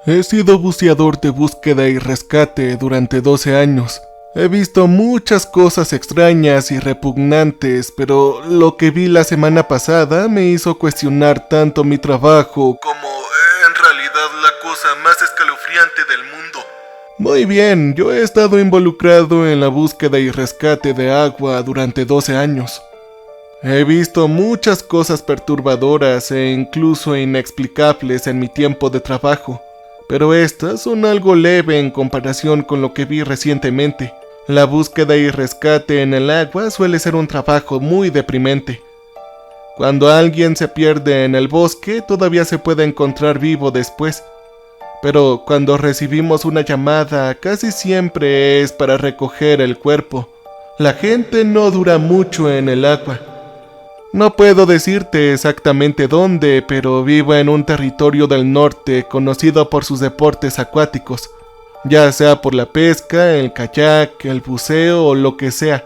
He sido buceador de búsqueda y rescate durante 12 años. He visto muchas cosas extrañas y repugnantes, pero lo que vi la semana pasada me hizo cuestionar tanto mi trabajo como en realidad la cosa más escalofriante del mundo. Muy bien, yo he estado involucrado en la búsqueda y rescate de agua durante 12 años. He visto muchas cosas perturbadoras e incluso inexplicables en mi tiempo de trabajo, pero estas son algo leve en comparación con lo que vi recientemente. La búsqueda y rescate en el agua suele ser un trabajo muy deprimente. Cuando alguien se pierde en el bosque, todavía se puede encontrar vivo después. Pero cuando recibimos una llamada, casi siempre es para recoger el cuerpo. La gente no dura mucho en el agua. No puedo decirte exactamente dónde, pero vivo en un territorio del norte conocido por sus deportes acuáticos, ya sea por la pesca, el kayak, el buceo o lo que sea.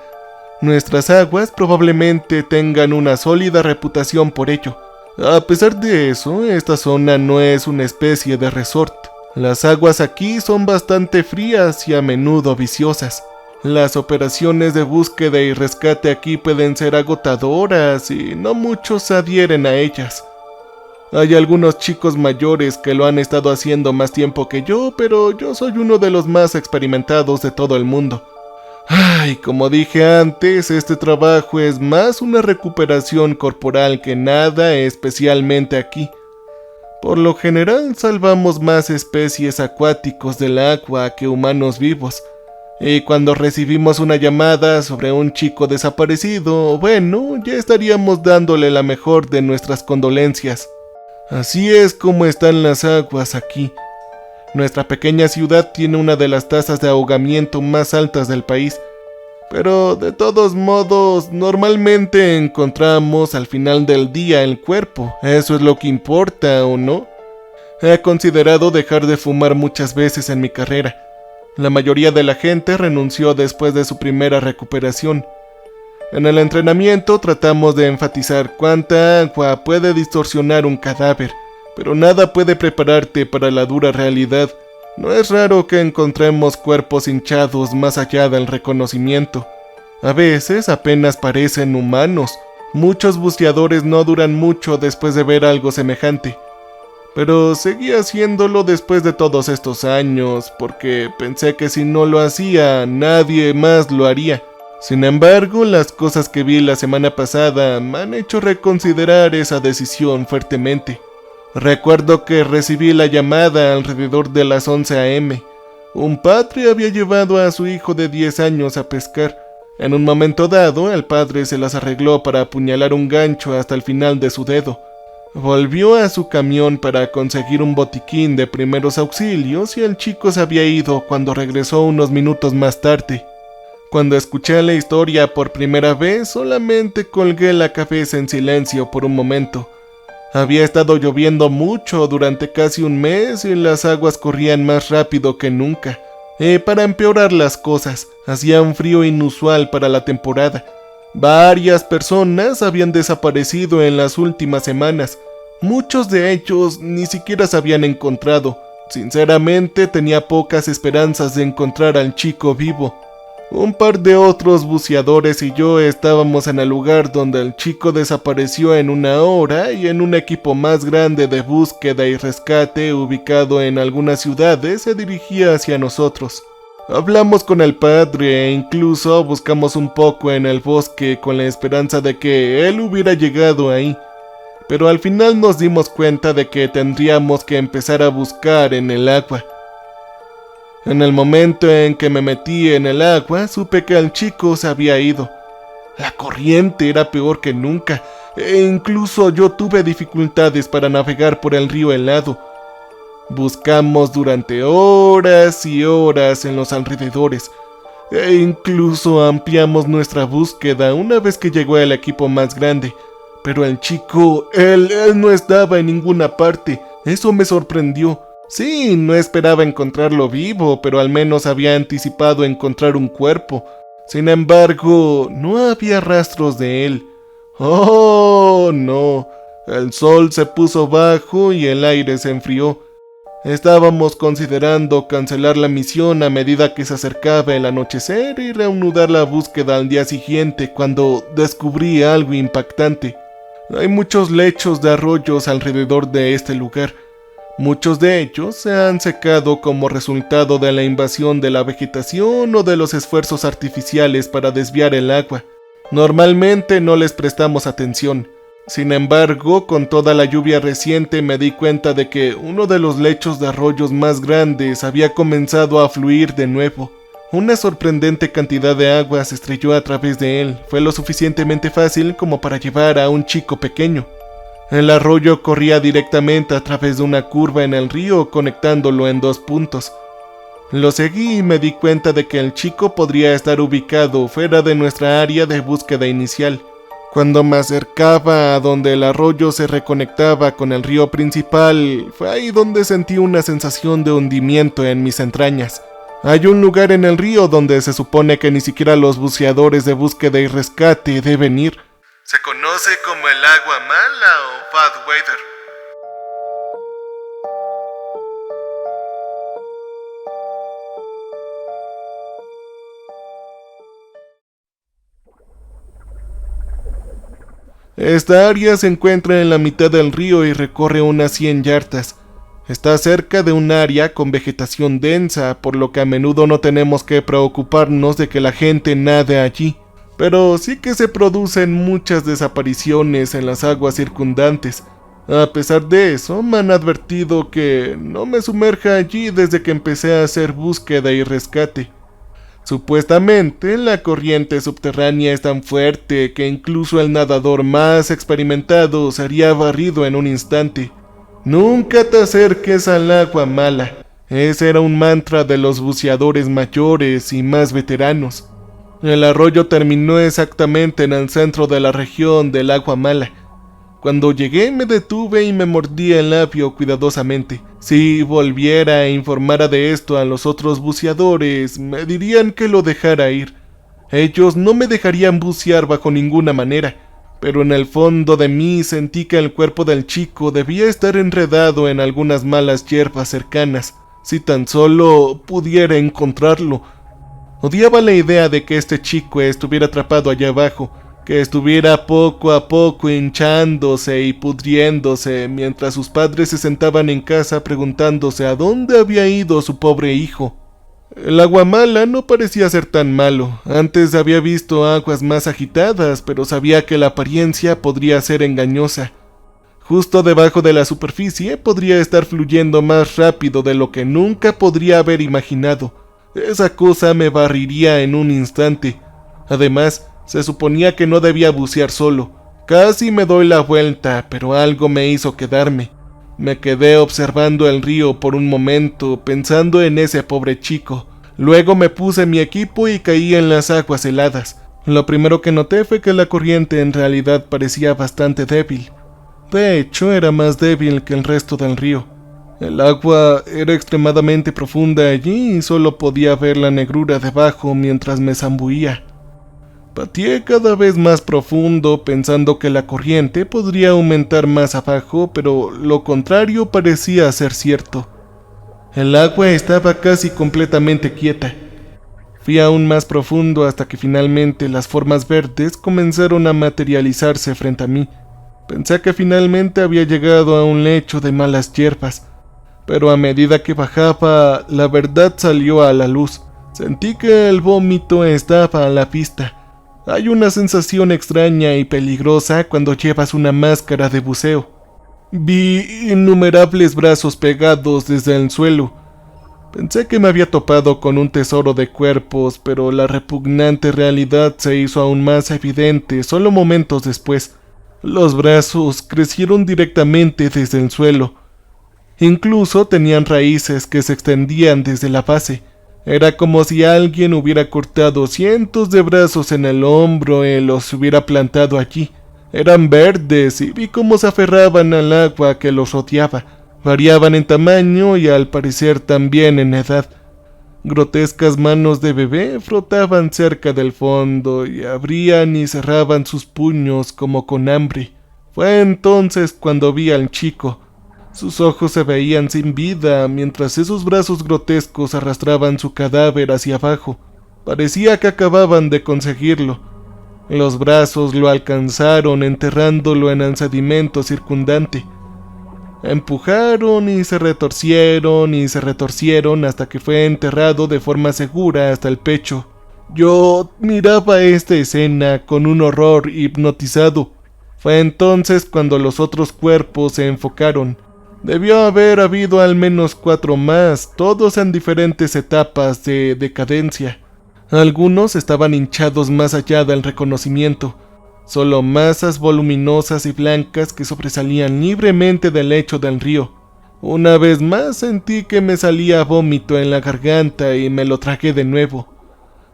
Nuestras aguas probablemente tengan una sólida reputación por ello. A pesar de eso, esta zona no es una especie de resort. Las aguas aquí son bastante frías y a menudo viciosas. Las operaciones de búsqueda y rescate aquí pueden ser agotadoras y no muchos adhieren a ellas. Hay algunos chicos mayores que lo han estado haciendo más tiempo que yo, pero yo soy uno de los más experimentados de todo el mundo. Ay, como dije antes, este trabajo es más una recuperación corporal que nada, especialmente aquí. Por lo general salvamos más especies acuáticos del agua que humanos vivos. Y cuando recibimos una llamada sobre un chico desaparecido, bueno, ya estaríamos dándole la mejor de nuestras condolencias. Así es como están las aguas aquí. Nuestra pequeña ciudad tiene una de las tasas de ahogamiento más altas del país, pero de todos modos, normalmente encontramos al final del día el cuerpo. Eso es lo que importa, ¿o no? He considerado dejar de fumar muchas veces en mi carrera. La mayoría de la gente renunció después de su primera recuperación. En el entrenamiento tratamos de enfatizar cuánta agua puede distorsionar un cadáver, pero nada puede prepararte para la dura realidad. No es raro que encontremos cuerpos hinchados más allá del reconocimiento. A veces apenas parecen humanos. Muchos buceadores no duran mucho después de ver algo semejante. Pero seguí haciéndolo después de todos estos años, porque pensé que si no lo hacía, nadie más lo haría. Sin embargo, las cosas que vi la semana pasada me han hecho reconsiderar esa decisión fuertemente. Recuerdo que recibí la llamada alrededor de las 11 a.m. Un padre había llevado a su hijo de 10 años a pescar. En un momento dado, el padre se las arregló para apuñalar un gancho hasta el final de su dedo. Volvió a su camión para conseguir un botiquín de primeros auxilios y el chico se había ido cuando regresó unos minutos más tarde. Cuando escuché la historia por primera vez, solamente colgué la cabeza en silencio por un momento. Había estado lloviendo mucho durante casi un mes y las aguas corrían más rápido que nunca. Para empeorar las cosas, hacía un frío inusual para la temporada. Varias personas habían desaparecido en las últimas semanas. Muchos de ellos ni siquiera se habían encontrado. Sinceramente, tenía pocas esperanzas de encontrar al chico vivo. Un par de otros buceadores y yo estábamos en el lugar donde el chico desapareció en una hora y en un equipo más grande de búsqueda y rescate ubicado en algunas ciudades se dirigía hacia nosotros. Hablamos con el padre e incluso buscamos un poco en el bosque con la esperanza de que él hubiera llegado ahí. Pero al final nos dimos cuenta de que tendríamos que empezar a buscar en el agua. En el momento en que me metí en el agua, supe que el chico se había ido. La corriente era peor que nunca, e incluso yo tuve dificultades para navegar por el río helado. Buscamos durante horas y horas en los alrededores, e incluso ampliamos nuestra búsqueda una vez que llegó el equipo más grande. Pero el chico, él no estaba en ninguna parte. Eso me sorprendió. Sí, no esperaba encontrarlo vivo, pero al menos había anticipado encontrar un cuerpo. Sin embargo, no había rastros de él. ¡Oh, no! El sol se puso bajo y el aire se enfrió. Estábamos considerando cancelar la misión a medida que se acercaba el anochecer y reanudar la búsqueda al día siguiente cuando descubrí algo impactante. Hay muchos lechos de arroyos alrededor de este lugar. Muchos de ellos se han secado como resultado de la invasión de la vegetación o de los esfuerzos artificiales para desviar el agua. Normalmente no les prestamos atención. Sin embargo, con toda la lluvia reciente me di cuenta de que uno de los lechos de arroyos más grandes había comenzado a fluir de nuevo. Una sorprendente cantidad de agua se estrelló a través de él. Fue lo suficientemente fácil como para llevar a un chico pequeño. El arroyo corría directamente a través de una curva en el río, conectándolo en 2 puntos. Lo seguí y me di cuenta de que el chico podría estar ubicado fuera de nuestra área de búsqueda inicial. Cuando me acercaba a donde el arroyo se reconectaba con el río principal, fue ahí donde sentí una sensación de hundimiento en mis entrañas. Hay un lugar en el río donde se supone que ni siquiera los buceadores de búsqueda y rescate deben ir. Se conoce como el agua mala o bad weather. Esta área se encuentra en la mitad del río y recorre unas 100 yardas. Está cerca de un área con vegetación densa, por lo que a menudo no tenemos que preocuparnos de que la gente nade allí. Pero sí que se producen muchas desapariciones en las aguas circundantes. A pesar de eso, me han advertido que no me sumerja allí desde que empecé a hacer búsqueda y rescate. Supuestamente, la corriente subterránea es tan fuerte que incluso el nadador más experimentado sería barrido en un instante. Nunca te acerques al agua mala. Ese era un mantra de los buceadores mayores y más veteranos. El arroyo terminó exactamente en el centro de la región del agua mala. Cuando llegué me detuve y me mordí el labio cuidadosamente. Si volviera e informara de esto a los otros buceadores, me dirían que lo dejara ir. Ellos no me dejarían bucear bajo ninguna manera, pero en el fondo de mí sentí que el cuerpo del chico debía estar enredado en algunas malas hierbas cercanas, si tan solo pudiera encontrarlo. Odiaba la idea de que este chico estuviera atrapado allá abajo, que estuviera poco a poco hinchándose y pudriéndose mientras sus padres se sentaban en casa preguntándose a dónde había ido su pobre hijo. El agua mala no parecía ser tan malo. Antes había visto aguas más agitadas, pero sabía que la apariencia podría ser engañosa. Justo debajo de la superficie podría estar fluyendo más rápido de lo que nunca podría haber imaginado. Esa cosa me barriría en un instante. Además, se suponía que no debía bucear solo. Casi me doy la vuelta, pero algo me hizo quedarme. Me quedé observando el río por un momento, pensando en ese pobre chico. Luego me puse mi equipo y caí en las aguas heladas. Lo primero que noté fue que la corriente en realidad parecía bastante débil. De hecho, era más débil que el resto del río. El agua era extremadamente profunda allí y solo podía ver la negrura debajo mientras me zambullía. Pateé cada vez más profundo pensando que la corriente podría aumentar más abajo, pero lo contrario parecía ser cierto. El agua estaba casi completamente quieta. Fui aún más profundo hasta que finalmente las formas verdes comenzaron a materializarse frente a mí. Pensé que finalmente había llegado a un lecho de malas hierbas, pero a medida que bajaba, la verdad salió a la luz. Sentí que el vómito estaba a la vista. Hay una sensación extraña y peligrosa cuando llevas una máscara de buceo. Vi innumerables brazos pegados desde el suelo. Pensé que me había topado con un tesoro de cuerpos, pero la repugnante realidad se hizo aún más evidente solo momentos después. Los brazos crecieron directamente desde el suelo. Incluso tenían raíces que se extendían desde la base. Era como si alguien hubiera cortado cientos de brazos en el hombro y los hubiera plantado allí. Eran verdes y vi cómo se aferraban al agua que los rodeaba. Variaban en tamaño y al parecer también en edad. Grotescas manos de bebé frotaban cerca del fondo y abrían y cerraban sus puños como con hambre. Fue entonces cuando vi al chico. Sus ojos se veían sin vida, mientras esos brazos grotescos arrastraban su cadáver hacia abajo. Parecía que acababan de conseguirlo. Los brazos lo alcanzaron, enterrándolo en el sedimento circundante. Empujaron y se retorcieron hasta que fue enterrado de forma segura hasta el pecho. Yo miraba esta escena con un horror hipnotizado. Fue entonces cuando los otros cuerpos se enfocaron. Debió haber habido al menos 4 más, todos en diferentes etapas de decadencia. Algunos estaban hinchados más allá del reconocimiento, solo masas voluminosas y blancas que sobresalían libremente del lecho del río. Una vez más sentí que me salía vómito en la garganta y me lo tragué de nuevo.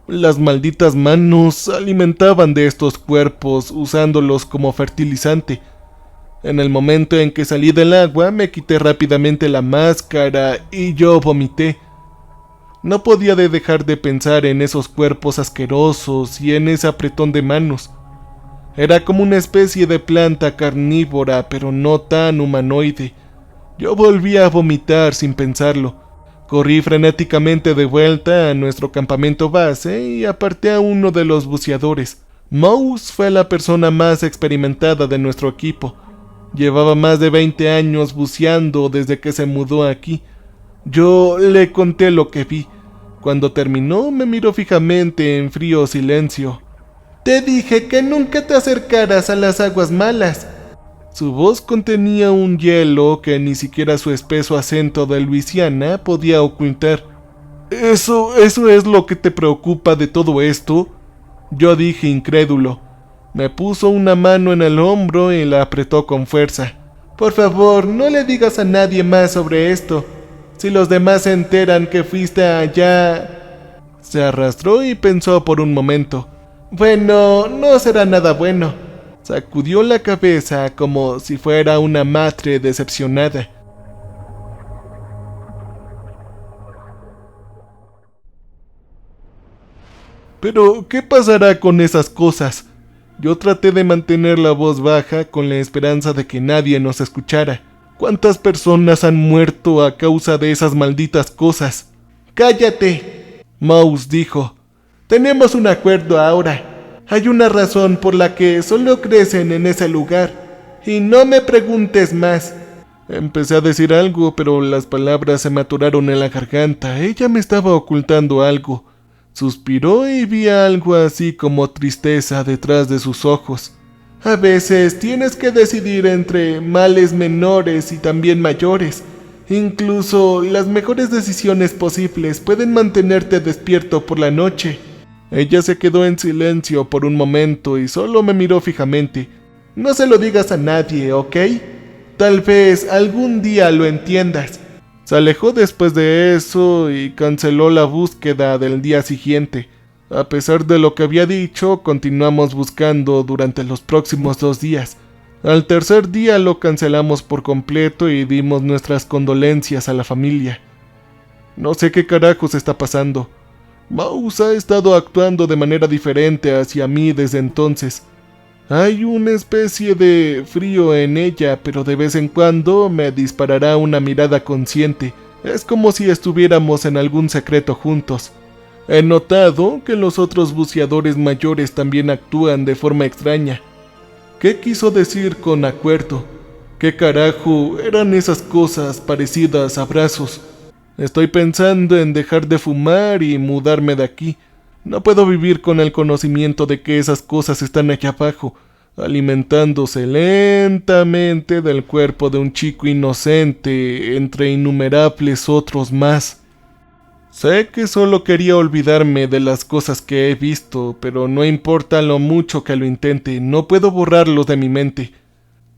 Las malditas manos se alimentaban de estos cuerpos usándolos como fertilizante. En el momento en que salí del agua me quité rápidamente la máscara y yo vomité. No podía dejar de pensar en esos cuerpos asquerosos y en ese apretón de manos. Era como una especie de planta carnívora, pero no tan humanoide. Yo volví a vomitar sin pensarlo. Corrí frenéticamente de vuelta a nuestro campamento base y aparté a uno de los buceadores. Mouse fue la persona más experimentada de nuestro equipo. Llevaba más de 20 años buceando desde que se mudó aquí. Yo le conté lo que vi. Cuando terminó, me miró fijamente en frío silencio. «Te dije que nunca te acercaras a las aguas malas». Su voz contenía un hielo que ni siquiera su espeso acento de Luisiana podía ocultar. ¿Eso es lo que te preocupa de todo esto?», yo dije incrédulo. Me puso una mano en el hombro y la apretó con fuerza. «Por favor, no le digas a nadie más sobre esto. Si los demás se enteran que fuiste allá...». Se arrastró y pensó por un momento. «Bueno, no será nada bueno». Sacudió la cabeza como si fuera una madre decepcionada. «¿Pero qué pasará con esas cosas?». Yo traté de mantener la voz baja con la esperanza de que nadie nos escuchara. ¿Cuántas personas han muerto a causa de esas malditas cosas? «Cállate», Mouse dijo. «Tenemos un acuerdo ahora. Hay una razón por la que solo crecen en ese lugar. Y no me preguntes más». Empecé a decir algo, pero las palabras se me atoraron en la garganta. Ella me estaba ocultando algo. Suspiró y vi algo así como tristeza detrás de sus ojos. «A veces tienes que decidir entre males menores y también mayores. Incluso las mejores decisiones posibles pueden mantenerte despierto por la noche». Ella se quedó en silencio por un momento y solo me miró fijamente. «No se lo digas a nadie, ¿ok? Tal vez algún día lo entiendas». Se alejó después de eso y canceló la búsqueda del día siguiente. A pesar de lo que había dicho, continuamos buscando durante los próximos 2 días. Al tercer día lo cancelamos por completo y dimos nuestras condolencias a la familia. No sé qué carajos está pasando. Mouse ha estado actuando de manera diferente hacia mí desde entonces. Hay una especie de frío en ella, pero de vez en cuando me disparará una mirada consciente. Es como si estuviéramos en algún secreto juntos. He notado que los otros buceadores mayores también actúan de forma extraña. ¿Qué quiso decir con acuerdo? ¿Qué carajo eran esas cosas parecidas a brazos? Estoy pensando en dejar de fumar y mudarme de aquí. No puedo vivir con el conocimiento de que esas cosas están allá abajo, alimentándose lentamente del cuerpo de un chico inocente entre innumerables otros más. Sé que solo quería olvidarme de las cosas que he visto, pero no importa lo mucho que lo intente, no puedo borrarlos de mi mente.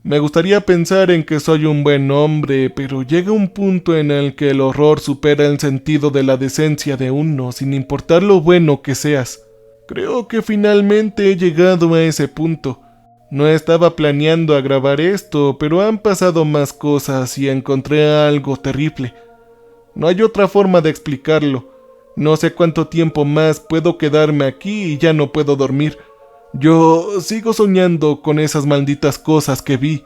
Me gustaría pensar en que soy un buen hombre, pero llega un punto en el que el horror supera el sentido de la decencia de uno, sin importar lo bueno que seas. Creo que finalmente he llegado a ese punto. No estaba planeando a grabar esto, pero han pasado más cosas y encontré algo terrible. No hay otra forma de explicarlo. No sé cuánto tiempo más puedo quedarme aquí y ya no puedo dormir. Yo sigo soñando con esas malditas cosas que vi.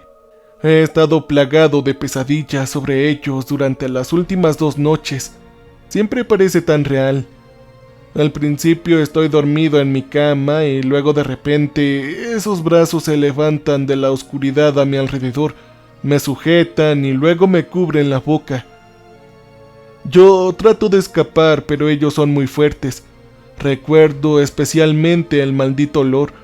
He estado plagado de pesadillas sobre ellos durante las últimas 2 noches. Siempre parece tan real. Al principio estoy dormido en mi cama y luego de repente esos brazos se levantan de la oscuridad a mi alrededor, me sujetan y luego me cubren la boca. Yo trato de escapar, pero ellos son muy fuertes. Recuerdo especialmente el maldito olor.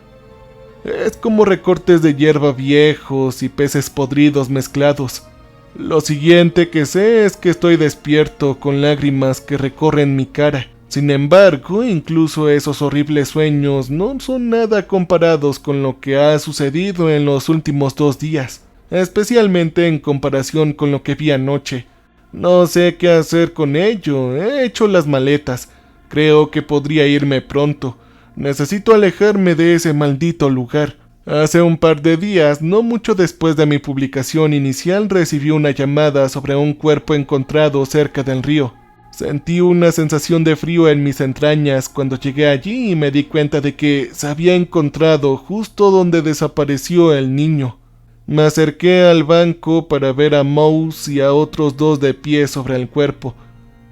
Es como recortes de hierba viejos y peces podridos mezclados. Lo siguiente que sé es que estoy despierto con lágrimas que recorren mi cara. Sin embargo, incluso esos horribles sueños no son nada comparados con lo que ha sucedido en los últimos 2 días, especialmente en comparación con lo que vi anoche. No sé qué hacer con ello, he hecho las maletas, creo que podría irme pronto. Necesito alejarme de ese maldito lugar. Hace un par de días, no mucho después de mi publicación inicial, recibí una llamada sobre un cuerpo encontrado cerca del río. Sentí una sensación de frío en mis entrañas cuando llegué allí y me di cuenta de que se había encontrado justo donde desapareció el niño. Me acerqué al banco para ver a Mouse y a otros 2 de pie sobre el cuerpo.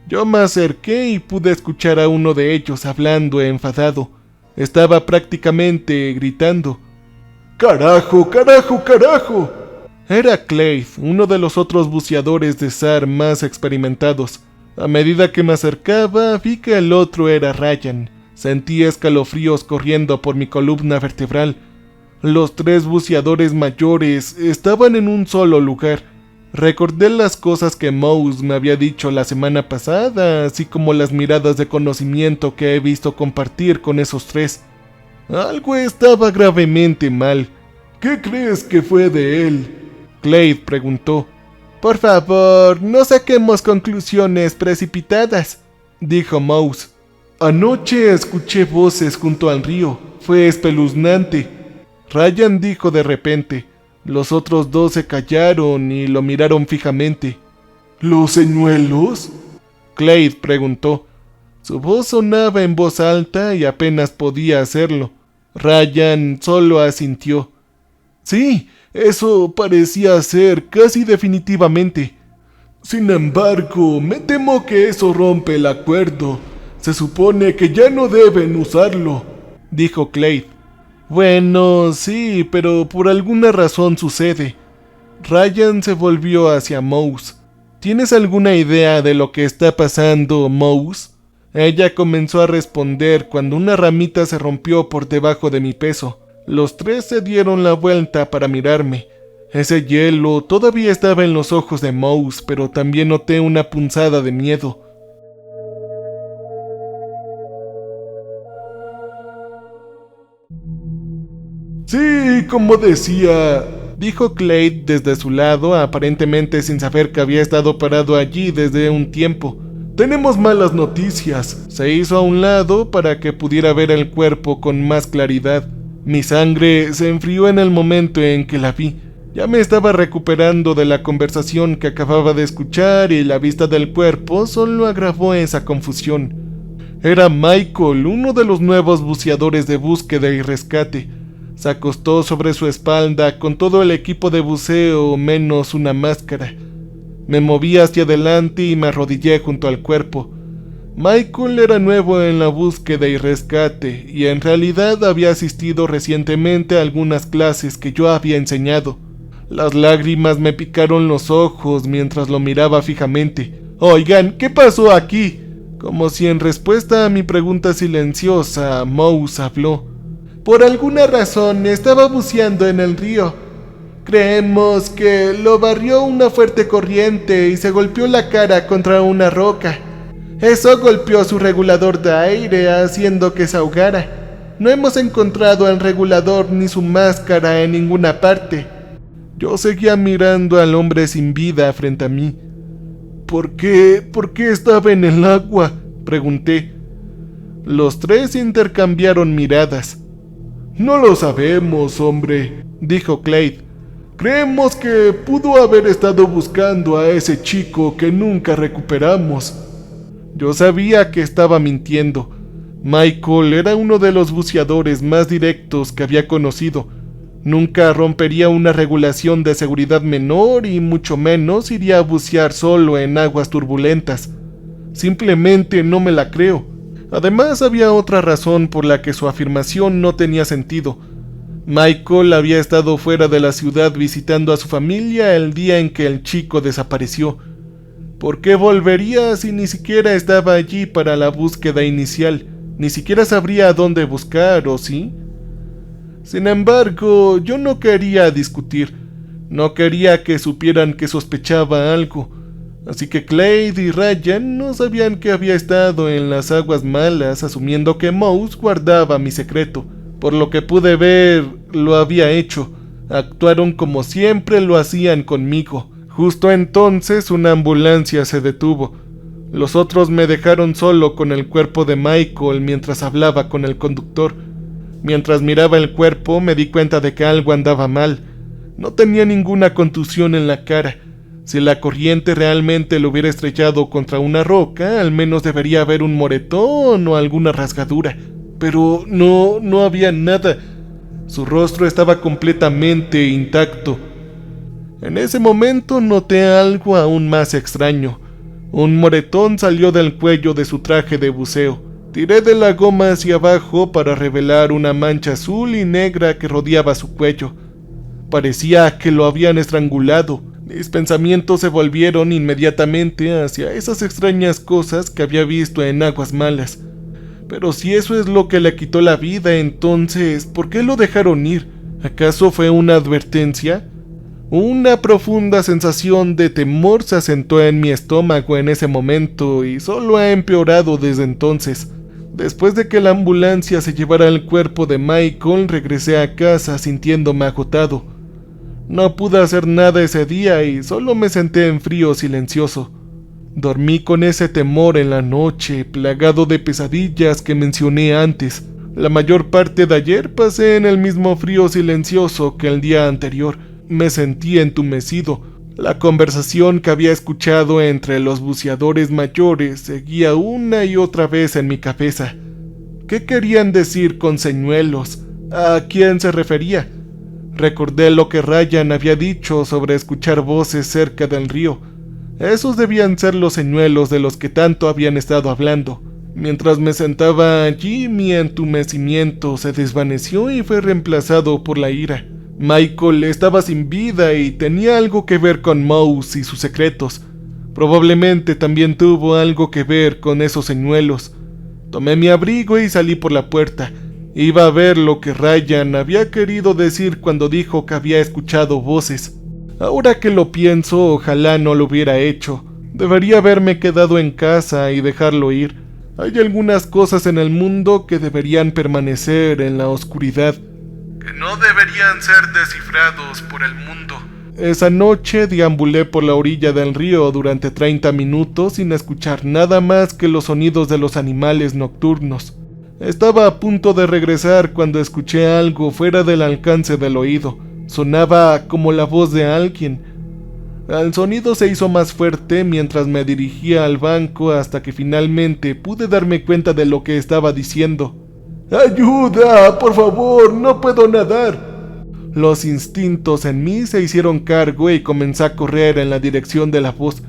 Yo me acerqué y pude escuchar a uno de ellos hablando enfadado. Estaba prácticamente gritando. ¡Carajo, carajo, carajo! Era Clay, uno de los otros buceadores de SAR más experimentados. A medida que me acercaba, vi que el otro era Ryan. Sentí escalofríos corriendo por mi columna vertebral. Los 3 buceadores mayores estaban en un solo lugar. Recordé las cosas que Mouse me había dicho la semana pasada, así como las miradas de conocimiento que he visto compartir con esos 3. Algo estaba gravemente mal. ¿Qué crees que fue de él? Clay preguntó. Por favor, no saquemos conclusiones precipitadas, dijo Mouse. Anoche escuché voces junto al río. Fue espeluznante. Ryan dijo de repente. Los otros 2 se callaron y lo miraron fijamente. ¿Los señuelos? Clay preguntó. Su voz sonaba en voz alta y apenas podía hacerlo. Ryan solo asintió. Sí, eso parecía ser casi definitivamente. Sin embargo, me temo que eso rompe el acuerdo. Se supone que ya no deben usarlo, dijo Clay. Bueno, sí, pero por alguna razón sucede. Ryan se volvió hacia Mouse. ¿Tienes alguna idea de lo que está pasando, Mouse? Ella comenzó a responder cuando una ramita se rompió por debajo de mi peso. Los 3 se dieron la vuelta para mirarme. Ese hielo todavía estaba en los ojos de Mouse, pero también noté una punzada de miedo. Sí, como decía, dijo Clay desde su lado, aparentemente sin saber que había estado parado allí desde un tiempo. Tenemos malas noticias. Se hizo a un lado para que pudiera ver el cuerpo con más claridad. Mi sangre se enfrió en el momento en que la vi. Ya me estaba recuperando de la conversación que acababa de escuchar y la vista del cuerpo solo agravó esa confusión. Era Michael, uno de los nuevos buceadores de búsqueda y rescate. Se acostó sobre su espalda con todo el equipo de buceo menos una máscara. Me moví hacia adelante y me arrodillé junto al cuerpo. Michael era nuevo en la búsqueda y rescate, y en realidad había asistido recientemente a algunas clases que yo había enseñado. Las lágrimas me picaron los ojos mientras lo miraba fijamente. «Oigan, ¿qué pasó aquí?» Como si en respuesta a mi pregunta silenciosa, Mouse habló. «Por alguna razón estaba buceando en el río. Creemos que lo barrió una fuerte corriente y se golpeó la cara contra una roca. Eso golpeó su regulador de aire, haciendo que se ahogara. No hemos encontrado el regulador ni su máscara en ninguna parte». Yo seguía mirando al hombre sin vida frente a mí. ¿Por qué estaba en el agua?», pregunté. Los 3 intercambiaron miradas. «No lo sabemos, hombre», dijo Clay. «Creemos que pudo haber estado buscando a ese chico que nunca recuperamos». Yo sabía que estaba mintiendo. Michael era uno de los buceadores más directos que había conocido. Nunca rompería una regulación de seguridad menor y mucho menos iría a bucear solo en aguas turbulentas. Simplemente no me la creo. Además, había otra razón por la que su afirmación no tenía sentido. Michael había estado fuera de la ciudad visitando a su familia el día en que el chico desapareció. ¿Por qué volvería si ni siquiera estaba allí para la búsqueda inicial? Ni siquiera sabría a dónde buscar, ¿o sí? Sin embargo, yo no quería discutir. No quería que supieran que sospechaba algo. Así que Clade y Ryan no sabían que había estado en las aguas malas, asumiendo que Mouse guardaba mi secreto. Por lo que pude ver, lo había hecho. Actuaron como siempre lo hacían conmigo. Justo entonces una ambulancia se detuvo. Los otros me dejaron solo con el cuerpo de Michael mientras hablaba con el conductor. Mientras miraba el cuerpo me di cuenta de que algo andaba mal. No tenía ninguna contusión en la cara. Si la corriente realmente lo hubiera estrellado contra una roca, al menos debería haber un moretón o alguna rasgadura. Pero no había nada. Su rostro estaba completamente intacto. En ese momento noté algo aún más extraño. Un moretón salió del cuello de su traje de buceo. Tiré de la goma hacia abajo para revelar una mancha azul y negra que rodeaba su cuello. Parecía que lo habían estrangulado. Mis pensamientos se volvieron inmediatamente hacia esas extrañas cosas que había visto en aguas malas. Pero si eso es lo que le quitó la vida, entonces, ¿por qué lo dejaron ir? ¿Acaso fue una advertencia? Una profunda sensación de temor se asentó en mi estómago en ese momento y solo ha empeorado desde entonces. Después de que la ambulancia se llevara el cuerpo de Michael, regresé a casa sintiéndome agotado. No pude hacer nada ese día y solo me senté en frío silencioso. Dormí con ese temor en la noche, plagado de pesadillas que mencioné antes. La mayor parte de ayer pasé en el mismo frío silencioso que el día anterior. Me sentí entumecido. La conversación que había escuchado entre los buceadores mayores seguía una y otra vez en mi cabeza. ¿Qué querían decir con señuelos? ¿A quién se refería? Recordé lo que Ryan había dicho sobre escuchar voces cerca del río. Esos debían ser los señuelos de los que tanto habían estado hablando. Mientras me sentaba allí, mi entumecimiento se desvaneció y fue reemplazado por la ira. Michael estaba sin vida y tenía algo que ver con Mouse y sus secretos. Probablemente también tuvo algo que ver con esos señuelos. Tomé mi abrigo y salí por la puerta. Iba a ver lo que Ryan había querido decir cuando dijo que había escuchado voces. Ahora que lo pienso, ojalá no lo hubiera hecho. Debería haberme quedado en casa y dejarlo ir. Hay algunas cosas en el mundo que deberían permanecer en la oscuridad, que no deberían ser descifrados por el mundo. Esa noche deambulé por la orilla del río durante 30 minutos sin escuchar nada más que los sonidos de los animales nocturnos. Estaba a punto de regresar cuando escuché algo fuera del alcance del oído. Sonaba como la voz de alguien. El sonido se hizo más fuerte mientras me dirigía al banco hasta que finalmente pude darme cuenta de lo que estaba diciendo. ¡Ayuda! ¡Por favor! ¡No puedo nadar! Los instintos en mí se hicieron cargo y comencé a correr en la dirección de la voz.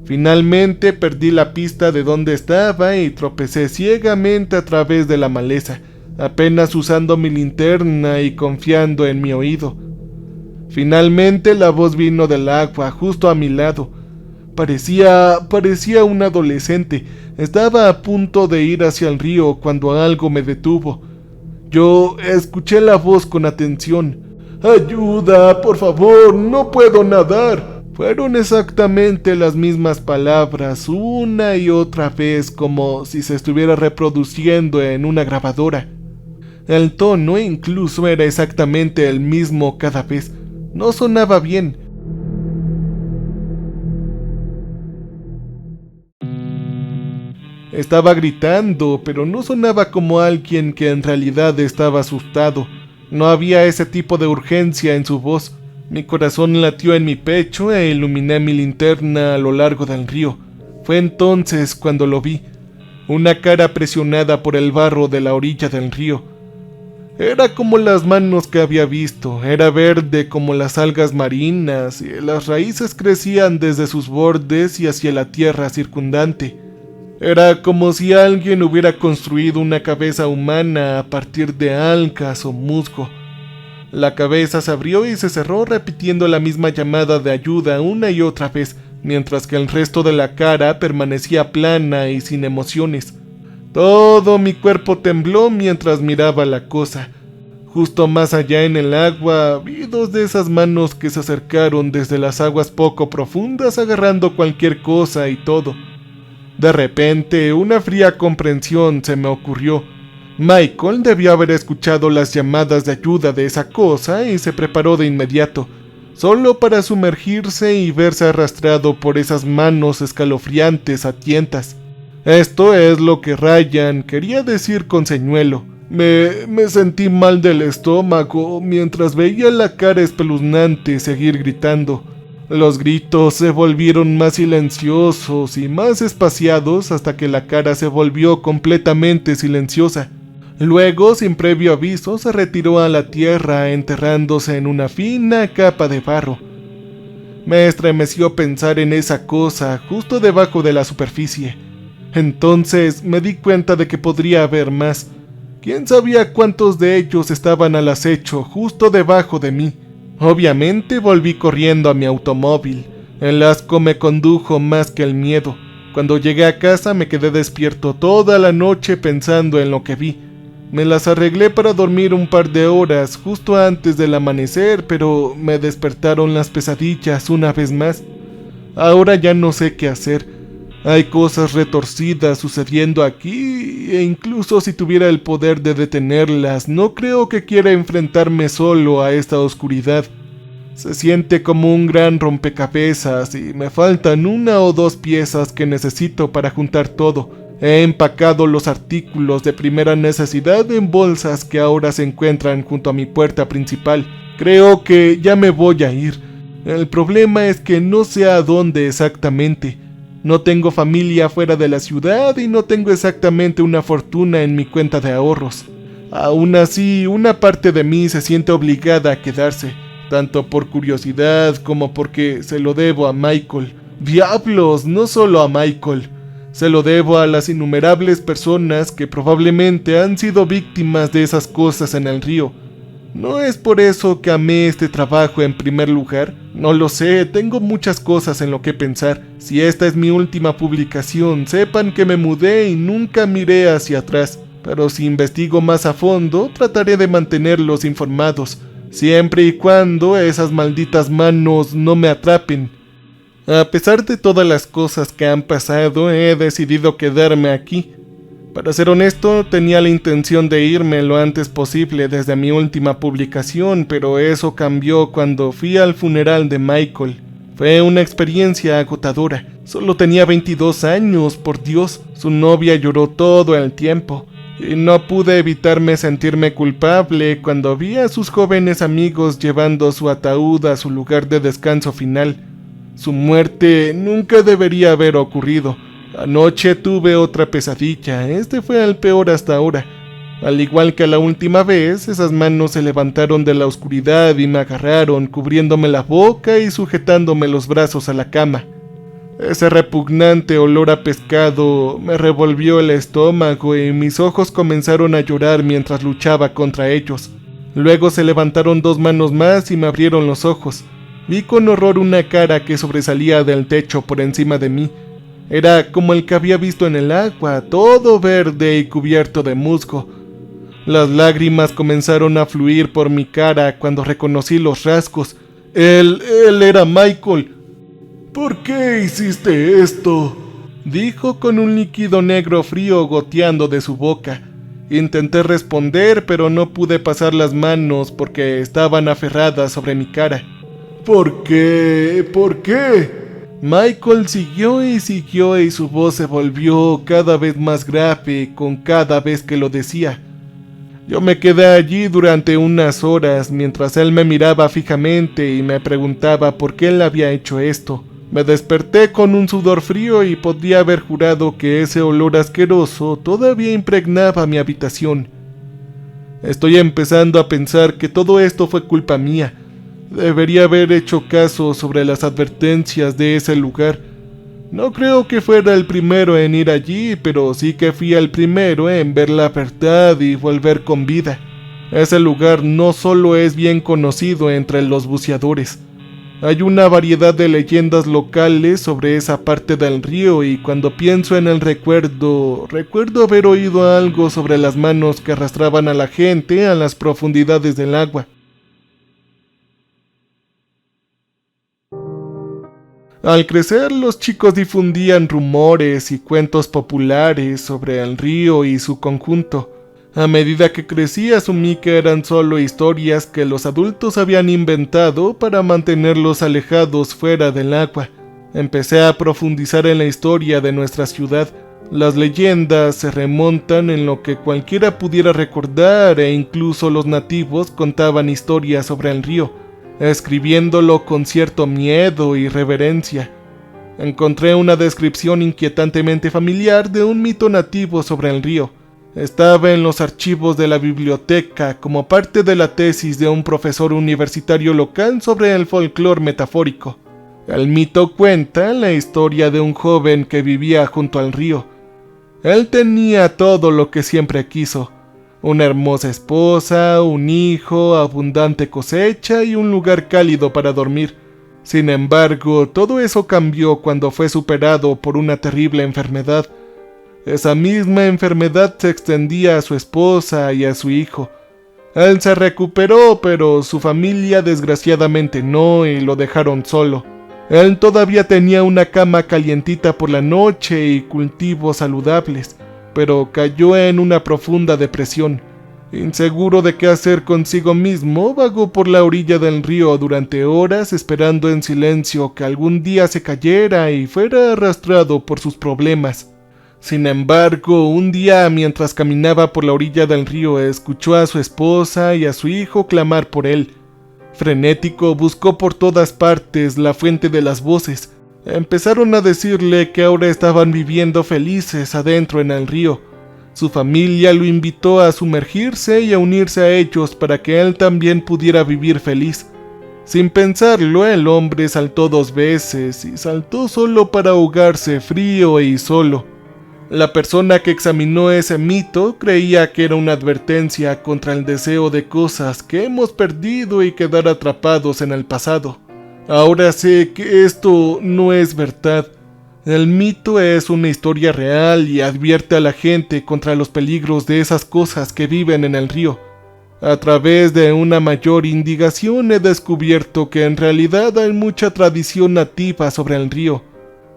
Finalmente perdí la pista de dónde estaba y tropecé ciegamente a través de la maleza, apenas usando mi linterna y confiando en mi oído. Finalmente la voz vino del agua justo a mi lado. Parecía un adolescente. Estaba a punto de ir hacia el río cuando algo me detuvo. Yo escuché la voz con atención. ¡Ayuda! ¡Por favor! ¡No puedo nadar! Fueron exactamente las mismas palabras, una y otra vez, como si se estuviera reproduciendo en una grabadora. El tono incluso era exactamente el mismo cada vez. No sonaba bien. Estaba gritando, pero no sonaba como alguien que en realidad estaba asustado. No había ese tipo de urgencia en su voz. Mi corazón latió en mi pecho e iluminé mi linterna a lo largo del río. Fue entonces cuando lo vi. Una cara presionada por el barro de la orilla del río. Era como las manos que había visto, era verde como las algas marinas y las raíces crecían desde sus bordes y hacia la tierra circundante. Era como si alguien hubiera construido una cabeza humana a partir de algas o musgo. La cabeza se abrió y se cerró repitiendo la misma llamada de ayuda una y otra vez, mientras que el resto de la cara permanecía plana y sin emociones. Todo mi cuerpo tembló mientras miraba la cosa. Justo más allá en el agua, vi dos de esas manos que se acercaron desde las aguas poco profundas agarrando cualquier cosa y todo. De repente, una fría comprensión se me ocurrió. Michael debió haber escuchado las llamadas de ayuda de esa cosa y se preparó de inmediato, solo para sumergirse y verse arrastrado por esas manos escalofriantes a tientas. Esto es lo que Ryan quería decir con señuelo. Me sentí mal del estómago mientras veía la cara espeluznante seguir gritando. Los gritos se volvieron más silenciosos y más espaciados hasta que la cara se volvió completamente silenciosa. Luego, sin previo aviso, se retiró a la tierra enterrándose en una fina capa de barro. Me estremeció pensar en esa cosa justo debajo de la superficie. Entonces me di cuenta de que podría haber más. ¿Quién sabía cuántos de ellos estaban al acecho justo debajo de mí? Obviamente volví corriendo a mi automóvil. El asco me condujo más que el miedo. Cuando llegué a casa me quedé despierto toda la noche pensando en lo que vi. Me las arreglé para dormir un par de horas justo antes del amanecer, pero me despertaron las pesadillas una vez más. Ahora ya no sé qué hacer. Hay cosas retorcidas sucediendo aquí e incluso si tuviera el poder de detenerlas, no creo que quiera enfrentarme solo a esta oscuridad. Se siente como un gran rompecabezas y me faltan una o dos piezas que necesito para juntar todo. He empacado los artículos de primera necesidad en bolsas que ahora se encuentran junto a mi puerta principal. Creo que ya me voy a ir. El problema es que no sé a dónde exactamente. No tengo familia fuera de la ciudad y no tengo exactamente una fortuna en mi cuenta de ahorros. Aún así, una parte de mí se siente obligada a quedarse, tanto por curiosidad como porque se lo debo a Michael. ¡Diablos! No solo a Michael. Se lo debo a las innumerables personas que probablemente han sido víctimas de esas cosas en el río. ¿No es por eso que amé este trabajo en primer lugar? No lo sé, tengo muchas cosas en lo que pensar. Si esta es mi última publicación, sepan que me mudé y nunca miré hacia atrás. Pero si investigo más a fondo, trataré de mantenerlos informados, siempre y cuando esas malditas manos no me atrapen. A pesar de todas las cosas que han pasado, he decidido quedarme aquí. Para ser honesto, tenía la intención de irme lo antes posible desde mi última publicación, pero eso cambió cuando fui al funeral de Michael. Fue una experiencia agotadora. Solo tenía 22 años, por Dios. Su novia lloró todo el tiempo. Y no pude evitarme sentirme culpable cuando vi a sus jóvenes amigos llevando su ataúd a su lugar de descanso final. Su muerte nunca debería haber ocurrido. Anoche tuve otra pesadilla, este fue el peor hasta ahora. Al igual que la última vez, esas manos se levantaron de la oscuridad y me agarraron, cubriéndome la boca y sujetándome los brazos a la cama. Ese repugnante olor a pescado me revolvió el estómago y mis ojos comenzaron a llorar mientras luchaba contra ellos. Luego se levantaron dos manos más y me abrieron los ojos. Vi con horror una cara que sobresalía del techo por encima de mí. Era como el que había visto en el agua, todo verde y cubierto de musgo. Las lágrimas comenzaron a fluir por mi cara cuando reconocí los rasgos. Él era Michael. ¿Por qué hiciste esto?, dijo con un líquido negro frío goteando de su boca. Intenté responder, pero no pude pasar las manos porque estaban aferradas sobre mi cara. ¿Por qué? ¿Por qué? Michael siguió y su voz se volvió cada vez más grave con cada vez que lo decía. Yo me quedé allí durante unas horas mientras él me miraba fijamente y me preguntaba por qué él había hecho esto. Me desperté con un sudor frío y podría haber jurado que ese olor asqueroso todavía impregnaba mi habitación. Estoy empezando a pensar que todo esto fue culpa mía. Debería haber hecho caso sobre las advertencias de ese lugar. No creo que fuera el primero en ir allí, pero sí que fui el primero en ver la verdad y volver con vida. Ese lugar no solo es bien conocido entre los buceadores. Hay una variedad de leyendas locales sobre esa parte del río y cuando pienso en el recuerdo haber oído algo sobre las manos que arrastraban a la gente a las profundidades del agua. Al crecer, los chicos difundían rumores y cuentos populares sobre el río y su conjunto. A medida que crecí, asumí que eran solo historias que los adultos habían inventado para mantenerlos alejados fuera del agua. Empecé a profundizar en la historia de nuestra ciudad. Las leyendas se remontan en lo que cualquiera pudiera recordar e incluso los nativos contaban historias sobre el río, escribiéndolo con cierto miedo y reverencia. Encontré una descripción inquietantemente familiar de un mito nativo sobre el río. Estaba en los archivos de la biblioteca como parte de la tesis de un profesor universitario local sobre el folclore metafórico. El mito cuenta la historia de un joven que vivía junto al río. Él tenía todo lo que siempre quiso: una hermosa esposa, un hijo, abundante cosecha y un lugar cálido para dormir. Sin embargo, todo eso cambió cuando fue superado por una terrible enfermedad. Esa misma enfermedad se extendía a su esposa y a su hijo. Él se recuperó, pero su familia desgraciadamente no, y lo dejaron solo. Él todavía tenía una cama calientita por la noche y cultivos saludables, pero cayó en una profunda depresión. Inseguro de qué hacer consigo mismo, vagó por la orilla del río durante horas esperando en silencio que algún día se cayera y fuera arrastrado por sus problemas. Sin embargo, un día mientras caminaba por la orilla del río, escuchó a su esposa y a su hijo clamar por él. Frenético, buscó por todas partes la fuente de las voces. Empezaron a decirle que ahora estaban viviendo felices adentro en el río. Su familia lo invitó a sumergirse y a unirse a ellos para que él también pudiera vivir feliz. Sin pensarlo, el hombre saltó 2 veces y saltó solo para ahogarse frío y solo. La persona que examinó ese mito creía que era una advertencia contra el deseo de cosas que hemos perdido y quedar atrapados en el pasado. Ahora sé que esto no es verdad. El mito es una historia real y advierte a la gente contra los peligros de esas cosas que viven en el río. A través de una mayor indagación he descubierto que en realidad hay mucha tradición nativa sobre el río.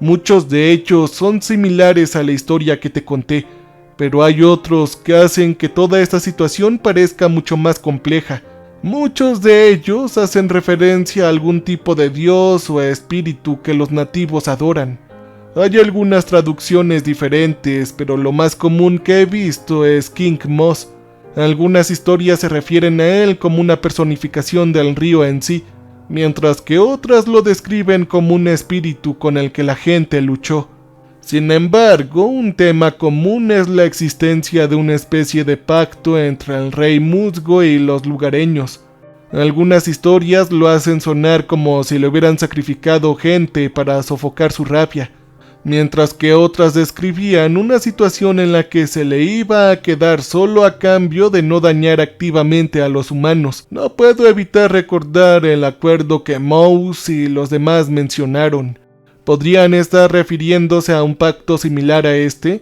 Muchos de ellos son similares a la historia que te conté, pero hay otros que hacen que toda esta situación parezca mucho más compleja. Muchos de ellos hacen referencia a algún tipo de dios o espíritu que los nativos adoran. Hay algunas traducciones diferentes, pero lo más común que he visto es King Moss. Algunas historias se refieren a él como una personificación del río en sí, mientras que otras lo describen como un espíritu con el que la gente luchó. Sin embargo, un tema común es la existencia de una especie de pacto entre el rey musgo y los lugareños. Algunas historias lo hacen sonar como si le hubieran sacrificado gente para sofocar su rabia, mientras que otras describían una situación en la que se le iba a quedar solo a cambio de no dañar activamente a los humanos. No puedo evitar recordar el acuerdo que Mouse y los demás mencionaron. ¿Podrían estar refiriéndose a un pacto similar a este?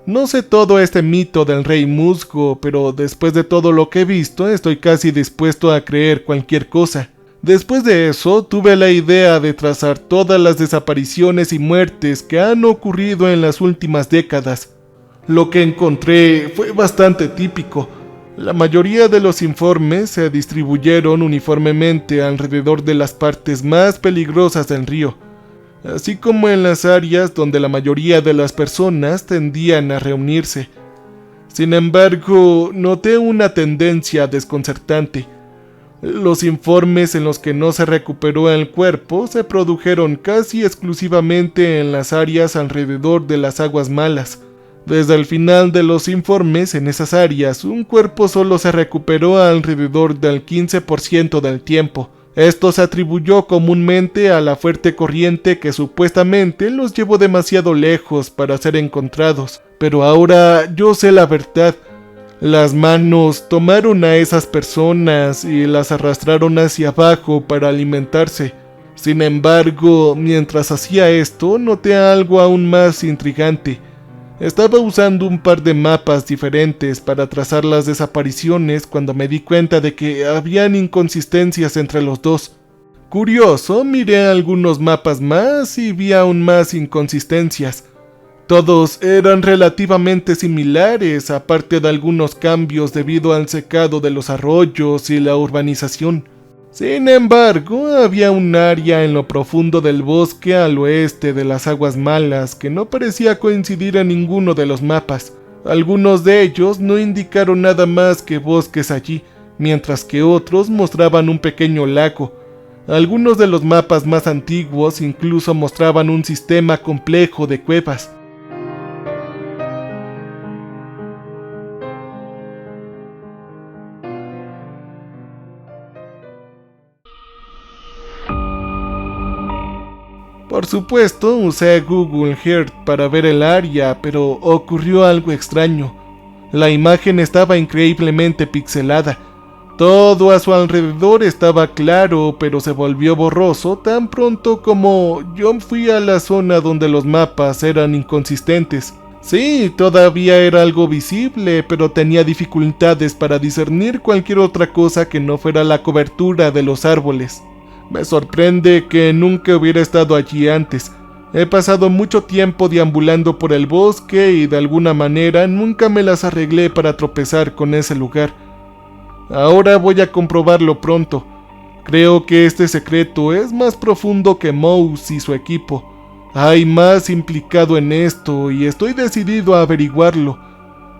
No sé todo este mito del rey musgo, pero después de todo lo que he visto, estoy casi dispuesto a creer cualquier cosa. Después de eso, tuve la idea de trazar todas las desapariciones y muertes que han ocurrido en las últimas décadas. Lo que encontré fue bastante típico. La mayoría de los informes se distribuyeron uniformemente alrededor de las partes más peligrosas del río, así como en las áreas donde la mayoría de las personas tendían a reunirse. Sin embargo, noté una tendencia desconcertante. Los informes en los que no se recuperó el cuerpo se produjeron casi exclusivamente en las áreas alrededor de las aguas malas, Desde el final de los informes en esas áreas, un cuerpo solo se recuperó alrededor del 15% del tiempo. Esto se atribuyó comúnmente a la fuerte corriente que supuestamente los llevó demasiado lejos para ser encontrados. Pero ahora yo sé la verdad. Las manos tomaron a esas personas y las arrastraron hacia abajo para alimentarse. Sin embargo, mientras hacía esto, noté algo aún más intrigante. Estaba usando un par de mapas diferentes para trazar las desapariciones cuando me di cuenta de que habían inconsistencias entre los dos. Curioso, miré algunos mapas más y vi aún más inconsistencias. Todos eran relativamente similares, aparte de algunos cambios debido al secado de los arroyos y la urbanización. Sin embargo, había un área en lo profundo del bosque al oeste de las Aguas Malas que no parecía coincidir en ninguno de los mapas. Algunos de ellos no indicaron nada más que bosques allí, mientras que otros mostraban un pequeño lago. Algunos de los mapas más antiguos incluso mostraban un sistema complejo de cuevas. Por supuesto, usé Google Earth para ver el área, pero ocurrió algo extraño. La imagen estaba increíblemente pixelada. Todo a su alrededor estaba claro, pero se volvió borroso tan pronto como yo fui a la zona donde los mapas eran inconsistentes. Sí, todavía era algo visible, pero tenía dificultades para discernir cualquier otra cosa que no fuera la cobertura de los árboles. Me sorprende que nunca hubiera estado allí antes. He pasado mucho tiempo deambulando por el bosque y de alguna manera nunca me las arreglé para tropezar con ese lugar. Ahora voy a comprobarlo pronto. Creo que este secreto es más profundo que Mouse y su equipo. Hay más implicado en esto y estoy decidido a averiguarlo.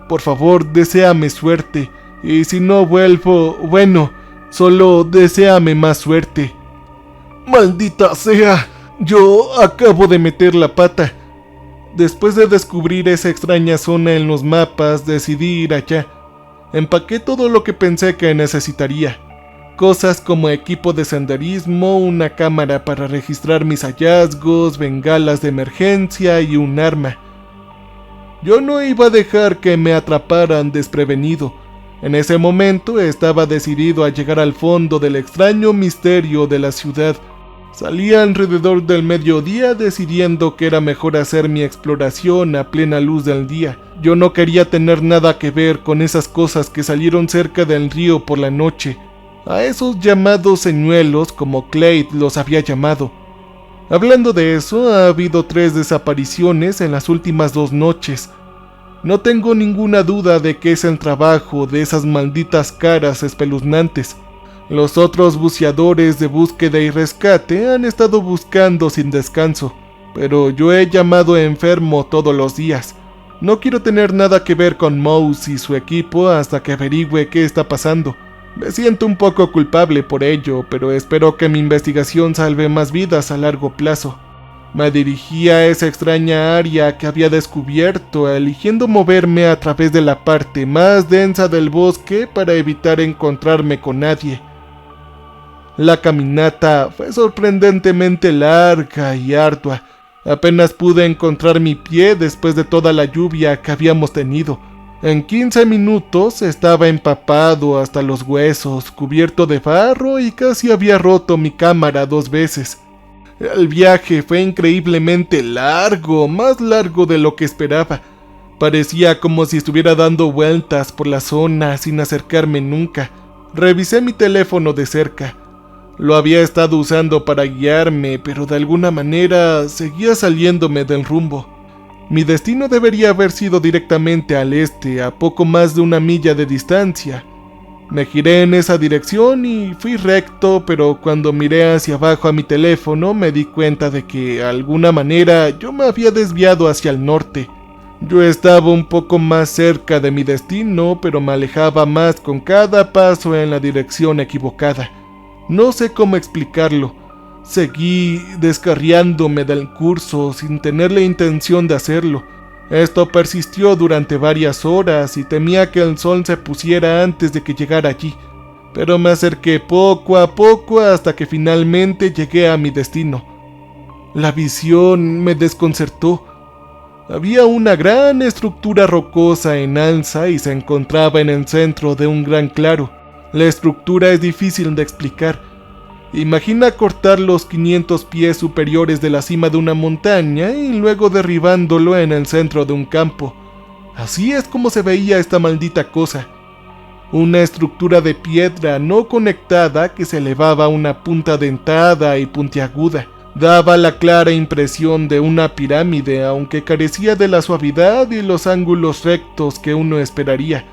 Por favor, deséame suerte. Y si no vuelvo, bueno, solo deséame más suerte. ¡Maldita sea! Yo acabo de meter la pata. Después de descubrir esa extraña zona en los mapas, decidí ir allá. Empaqué todo lo que pensé que necesitaría. Cosas como equipo de senderismo, una cámara para registrar mis hallazgos, bengalas de emergencia y un arma. Yo no iba a dejar que me atraparan desprevenido. En ese momento estaba decidido a llegar al fondo del extraño misterio de la ciudad. Salí alrededor del mediodía decidiendo que era mejor hacer mi exploración a plena luz del día. Yo no quería tener nada que ver con esas cosas que salieron cerca del río por la noche. A esos llamados señuelos, como Clade los había llamado. Hablando de eso, ha habido 3 desapariciones en las últimas 2 noches. No tengo ninguna duda de que es el trabajo de esas malditas caras espeluznantes. Los otros buceadores de búsqueda y rescate han estado buscando sin descanso, pero yo he llamado enfermo todos los días. No quiero tener nada que ver con Mouse y su equipo hasta que averigüe qué está pasando. Me siento un poco culpable por ello, pero espero que mi investigación salve más vidas a largo plazo. Me dirigí a esa extraña área que había descubierto, eligiendo moverme a través de la parte más densa del bosque para evitar encontrarme con nadie. La caminata fue sorprendentemente larga y ardua. Apenas pude encontrar mi pie después de toda la lluvia que habíamos tenido. En 15 minutos estaba empapado hasta los huesos, cubierto de barro y casi había roto mi cámara 2 veces. El viaje fue increíblemente largo, más largo de lo que esperaba. Parecía como si estuviera dando vueltas por la zona sin acercarme nunca. Revisé mi teléfono de cerca. Lo había estado usando para guiarme, pero de alguna manera seguía saliéndome del rumbo. Mi destino debería haber sido directamente al este, a poco más de 1 milla de distancia. Me giré en esa dirección y fui recto, pero cuando miré hacia abajo a mi teléfono me di cuenta de que, de alguna manera, yo me había desviado hacia el norte. Yo estaba un poco más cerca de mi destino, pero me alejaba más con cada paso en la dirección equivocada. No sé cómo explicarlo. Seguí descarriándome del curso sin tener la intención de hacerlo. Esto persistió durante varias horas y temía que el sol se pusiera antes de que llegara allí, pero me acerqué poco a poco hasta que finalmente llegué a mi destino. La visión me desconcertó. Había una gran estructura rocosa en alza y se encontraba en el centro de un gran claro. La estructura es difícil de explicar. Imagina cortar los 500 pies superiores de la cima de una montaña y luego derribándolo en el centro de un campo. Así es como se veía esta maldita cosa. Una estructura de piedra no conectada que se elevaba a una punta dentada y puntiaguda. Daba la clara impresión de una pirámide, aunque carecía de la suavidad y los ángulos rectos que uno esperaría.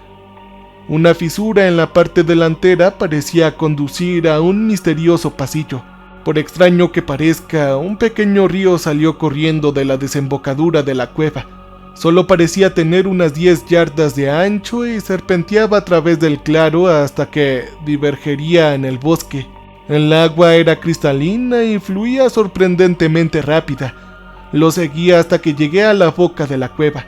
Una fisura en la parte delantera parecía conducir a un misterioso pasillo. Por extraño que parezca, un pequeño río salió corriendo de la desembocadura de la cueva. Solo parecía tener unas 10 yardas de ancho y serpenteaba a través del claro hasta que divergería en el bosque. El agua era cristalina y fluía sorprendentemente rápida. Lo seguí hasta que llegué a la boca de la cueva.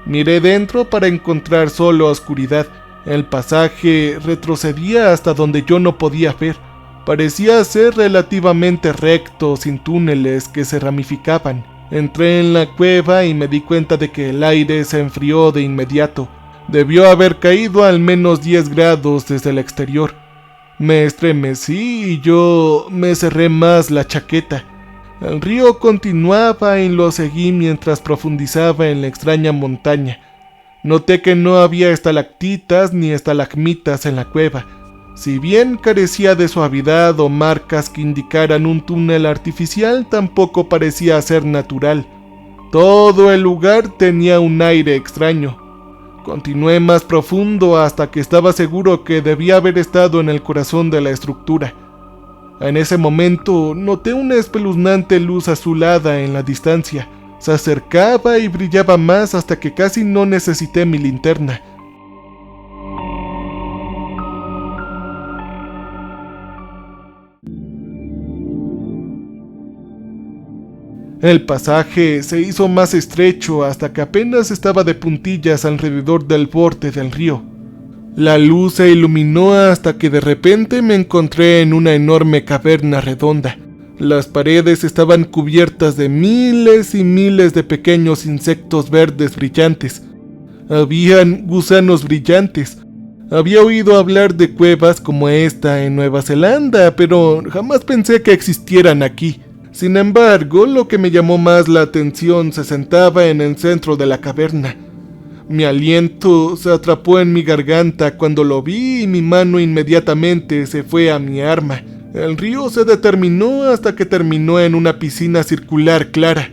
Miré dentro para encontrar solo oscuridad. El pasaje retrocedía hasta donde yo no podía ver. Parecía ser relativamente recto, sin túneles que se ramificaban. Entré en la cueva y me di cuenta de que el aire se enfrió de inmediato. Debió haber caído al menos 10 grados desde el exterior. Me estremecí y yo me cerré más la chaqueta. El río continuaba y lo seguí mientras profundizaba en la extraña montaña. Noté que no había estalactitas ni estalagmitas en la cueva. Si bien carecía de suavidad o marcas que indicaran un túnel artificial, tampoco parecía ser natural. Todo el lugar tenía un aire extraño. Continué más profundo hasta que estaba seguro que debía haber estado en el corazón de la estructura. En ese momento noté una espeluznante luz azulada en la distancia. Se acercaba y brillaba más hasta que casi no necesité mi linterna. El pasaje se hizo más estrecho hasta que apenas estaba de puntillas alrededor del borde del río. La luz se iluminó hasta que de repente me encontré en una enorme caverna redonda. Las paredes estaban cubiertas de miles y miles de pequeños insectos verdes brillantes. Habían gusanos brillantes. Había oído hablar de cuevas como esta en Nueva Zelanda, pero jamás pensé que existieran aquí. Sin embargo, lo que me llamó más la atención se sentaba en el centro de la caverna. Mi aliento se atrapó en mi garganta cuando lo vi y mi mano inmediatamente se fue a mi arma. El río se determinó hasta que terminó en una piscina circular clara.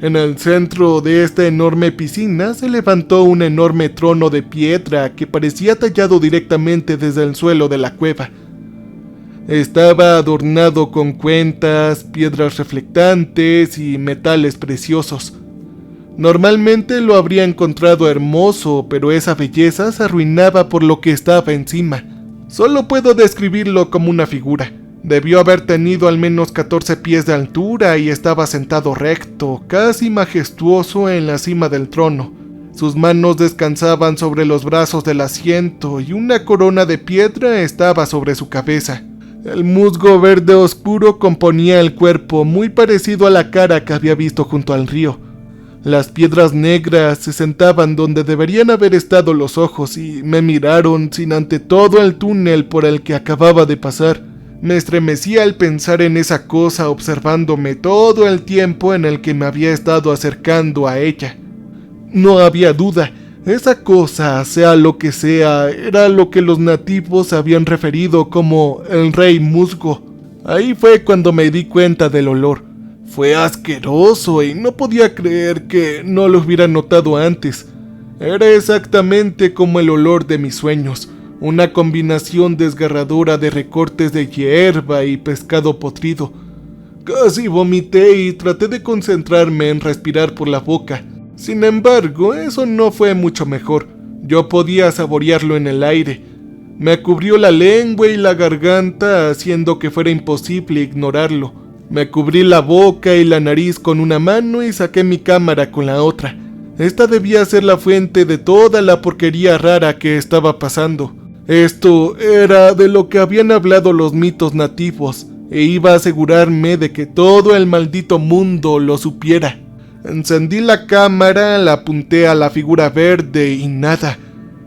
En el centro de esta enorme piscina se levantó un enorme trono de piedra que parecía tallado directamente desde el suelo de la cueva. Estaba adornado con cuentas, piedras reflectantes y metales preciosos. Normalmente lo habría encontrado hermoso, pero esa belleza se arruinaba por lo que estaba encima. Solo puedo describirlo como una figura. Debió haber tenido al menos 14 pies de altura y estaba sentado recto, casi majestuoso en la cima del trono. Sus manos descansaban sobre los brazos del asiento y una corona de piedra estaba sobre su cabeza. El musgo verde oscuro componía el cuerpo, muy parecido a la cara que había visto junto al río. Las piedras negras se sentaban donde deberían haber estado los ojos y me miraron sin ante todo el túnel por el que acababa de pasar. Me estremecía al pensar en esa cosa observándome todo el tiempo en el que me había estado acercando a ella. No había duda, esa cosa, sea lo que sea, era lo que los nativos habían referido como el rey musgo. Ahí fue cuando me di cuenta del olor. Fue asqueroso y no podía creer que no lo hubiera notado antes. Era exactamente como el olor de mis sueños, una combinación desgarradora de recortes de hierba y pescado podrido. Casi vomité y traté de concentrarme en respirar por la boca. Sin embargo, eso no fue mucho mejor. Yo podía saborearlo en el aire. Me cubrió la lengua y la garganta, haciendo que fuera imposible ignorarlo. Me cubrí la boca y la nariz con una mano y saqué mi cámara con la otra. Esta debía ser la fuente de toda la porquería rara que estaba pasando. Esto era de lo que habían hablado los mitos nativos, e iba a asegurarme de que todo el maldito mundo lo supiera. Encendí la cámara, la apunté a la figura verde y nada.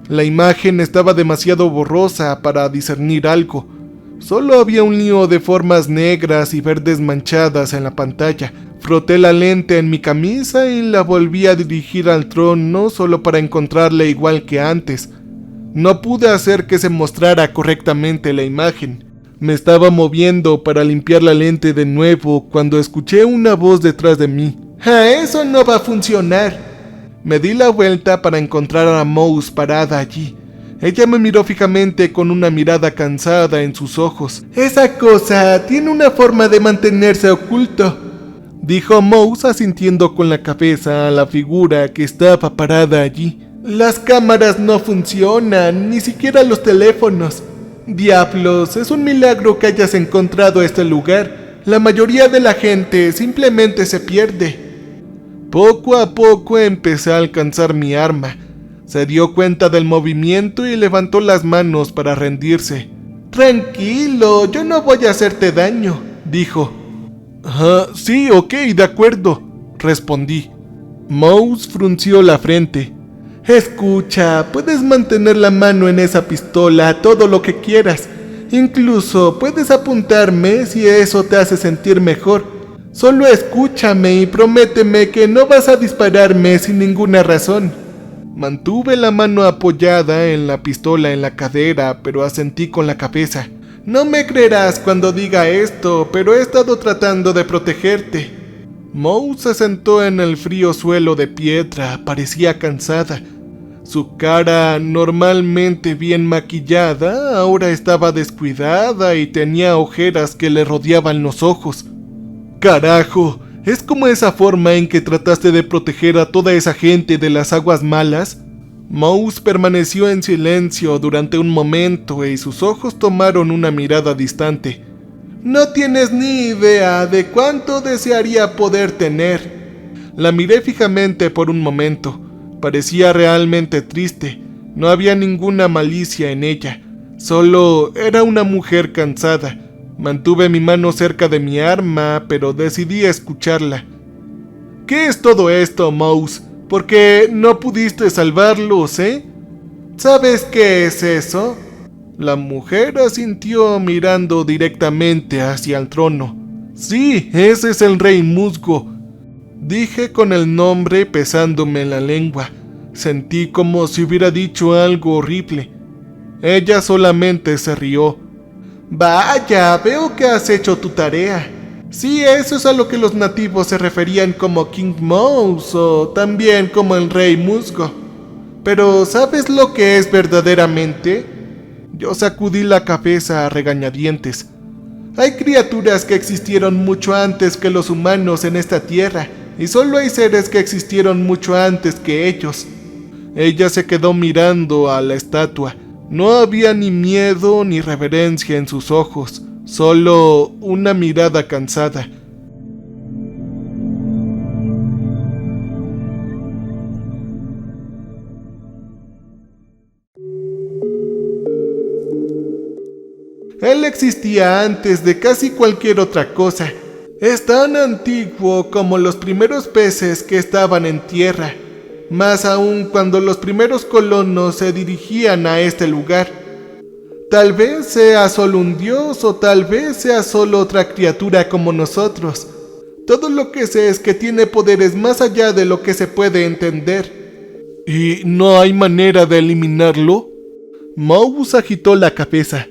La imagen estaba demasiado borrosa para discernir algo. Solo había un lío de formas negras y verdes manchadas en la pantalla. Froté la lente en mi camisa y la volví a dirigir al trono solo para encontrarla igual que antes. No pude hacer que se mostrara correctamente la imagen. Me estaba moviendo para limpiar la lente de nuevo cuando escuché una voz detrás de mí. Eso no va a funcionar. Me di la vuelta para encontrar a Mouse parada allí. Ella me miró fijamente con una mirada cansada en sus ojos. Esa cosa tiene una forma de mantenerse oculto, dijo Mouse asintiendo con la cabeza a la figura que estaba parada allí. Las cámaras no funcionan, ni siquiera los teléfonos. Diablos, es un milagro que hayas encontrado este lugar. La mayoría de la gente simplemente se pierde. Poco a poco empecé a alcanzar mi arma. Se dio cuenta del movimiento y levantó las manos para rendirse. Tranquilo, yo no voy a hacerte daño, dijo. Sí, ok, de acuerdo, respondí. Mouse frunció la frente. Escucha, puedes mantener la mano en esa pistola todo lo que quieras. Incluso puedes apuntarme si eso te hace sentir mejor. Solo escúchame y prométeme que no vas a dispararme sin ninguna razón. Mantuve la mano apoyada en la pistola en la cadera, pero asentí con la cabeza. No me creerás cuando diga esto, pero he estado tratando de protegerte. Mouse se sentó en el frío suelo de piedra, parecía cansada. Su cara, normalmente bien maquillada, ahora estaba descuidada y tenía ojeras que le rodeaban los ojos. ¡Carajo! ¿Es como esa forma en que trataste de proteger a toda esa gente de las aguas malas? Mouse permaneció en silencio durante un momento y sus ojos tomaron una mirada distante. No tienes ni idea de cuánto desearía poder tener. La miré fijamente por un momento. Parecía realmente triste. No había ninguna malicia en ella. Solo era una mujer cansada. Mantuve mi mano cerca de mi arma, pero decidí escucharla. ¿Qué es todo esto, Mouse? ¿Por qué no pudiste salvarlos, ¿Sabes qué es eso? La mujer asintió mirando directamente hacia el trono. Sí, ese es el rey musgo, dije con el nombre pesándome en la lengua. Sentí como si hubiera dicho algo horrible. Ella solamente se rió. Vaya, veo que has hecho tu tarea. Sí, eso es a lo que los nativos se referían como King Mouse o también como el rey musgo. Pero ¿sabes lo que es verdaderamente? Yo sacudí la cabeza a regañadientes. Hay criaturas que existieron mucho antes que los humanos en esta tierra, y solo hay seres que existieron mucho antes que ellos. Ella se quedó mirando a la estatua. No había ni miedo ni reverencia en sus ojos, solo una mirada cansada. Él existía antes de casi cualquier otra cosa. Es tan antiguo como los primeros peces que estaban en tierra. Más aún cuando los primeros colonos se dirigían a este lugar. Tal vez sea solo un dios o tal vez sea solo otra criatura como nosotros. Todo lo que sé es que tiene poderes más allá de lo que se puede entender. ¿Y no hay manera de eliminarlo? Mouse agitó la cabeza.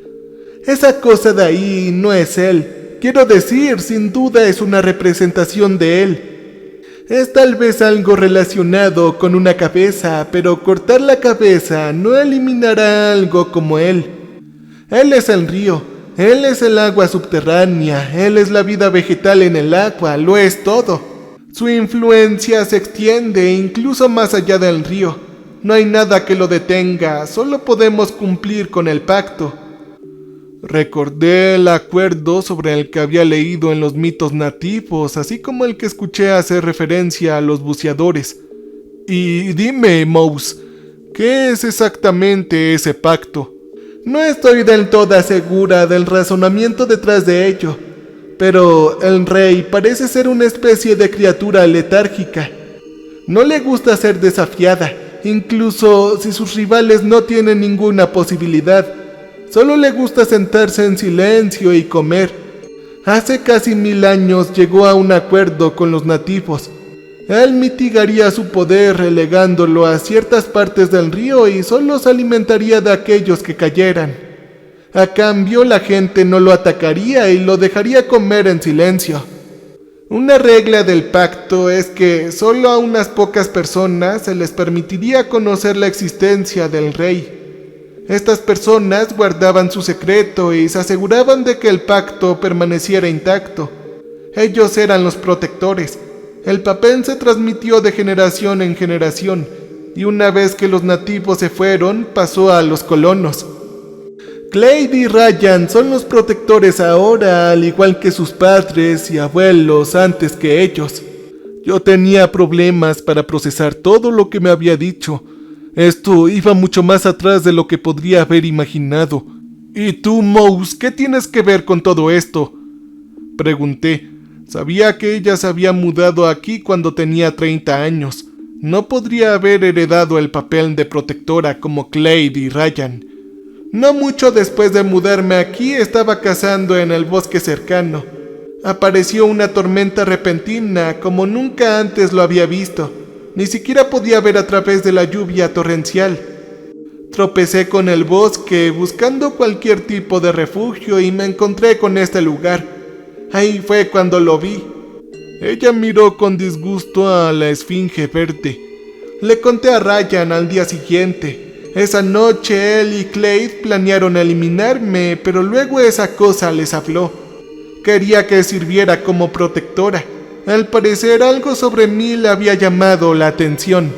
Esa cosa de ahí no es él. Quiero decir, sin duda es una representación de él. Es tal vez algo relacionado con una cabeza, pero cortar la cabeza no eliminará algo como él. Él es el río, él es el agua subterránea, él es la vida vegetal en el agua, lo es todo. Su influencia se extiende incluso más allá del río. No hay nada que lo detenga, solo podemos cumplir con el pacto. Recordé el acuerdo sobre el que había leído en los mitos nativos, así como el que escuché hacer referencia a los buceadores. Y dime, Mouse, ¿qué es exactamente ese pacto? No estoy del todo segura del razonamiento detrás de ello, pero el rey parece ser una especie de criatura letárgica. No le gusta ser desafiada, incluso si sus rivales no tienen ninguna posibilidad. Solo le gusta sentarse en silencio y comer. Hace casi 1000 años llegó a un acuerdo con los nativos. Él mitigaría su poder relegándolo a ciertas partes del río y solo se alimentaría de aquellos que cayeran. A cambio, la gente no lo atacaría y lo dejaría comer en silencio. Una regla del pacto es que solo a unas pocas personas se les permitiría conocer la existencia del rey. Estas personas guardaban su secreto y se aseguraban de que el pacto permaneciera intacto. Ellos eran los protectores. El papel se transmitió de generación en generación, y una vez que los nativos se fueron, pasó a los colonos. Clade y Ryan son los protectores ahora, al igual que sus padres y abuelos antes que ellos. Yo tenía problemas para procesar todo lo que me había dicho. Esto iba mucho más atrás de lo que podría haber imaginado. ¿Y tú, Mouse, qué tienes que ver con todo esto?, pregunté. Sabía que ella se había mudado aquí cuando tenía 30 años. No podría haber heredado el papel de protectora como Clade y Ryan. No mucho después de mudarme aquí estaba cazando en el bosque cercano. Apareció una tormenta repentina como nunca antes lo había visto. Ni siquiera podía ver a través de la lluvia torrencial. Tropecé con el bosque buscando cualquier tipo de refugio y me encontré con este lugar. Ahí fue cuando lo vi. Ella miró con disgusto a la esfinge verde. Le conté a Ryan al día siguiente. Esa noche él y Clade planearon eliminarme, pero luego esa cosa les habló. Quería que sirviera como protectora. Al parecer algo sobre mí le había llamado la atención.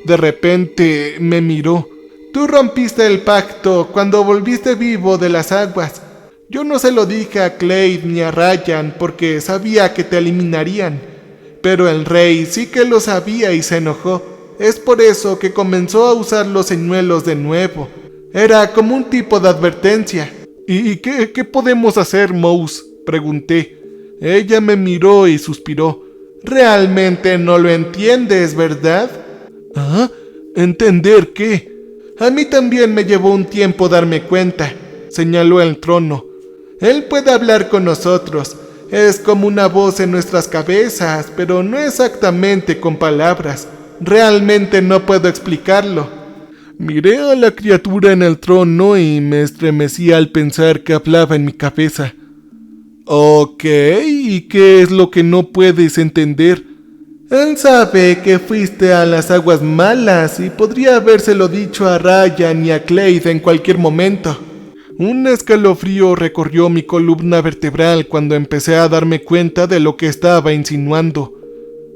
De repente me miró. Tú rompiste el pacto cuando volviste vivo de las aguas. Yo no se lo dije a Clade ni a Ryan porque sabía que te eliminarían. Pero el rey sí que lo sabía y se enojó. Es por eso que comenzó a usar los señuelos de nuevo. Era como un tipo de advertencia. ¿Y qué podemos hacer, Mouse?, pregunté. Ella me miró y suspiró. Realmente no lo entiendes, ¿verdad? ¿Ah? ¿Entender qué? A mí también me llevó un tiempo darme cuenta, señaló el trono. Él puede hablar con nosotros. Es como una voz en nuestras cabezas, pero no exactamente con palabras. Realmente no puedo explicarlo. Miré a la criatura en el trono y me estremecí al pensar que hablaba en mi cabeza. Ok, ¿y qué es lo que no puedes entender? Él sabe que fuiste a las aguas malas y podría habérselo dicho a Ryan y a Clade en cualquier momento. Un escalofrío recorrió mi columna vertebral cuando empecé a darme cuenta de lo que estaba insinuando.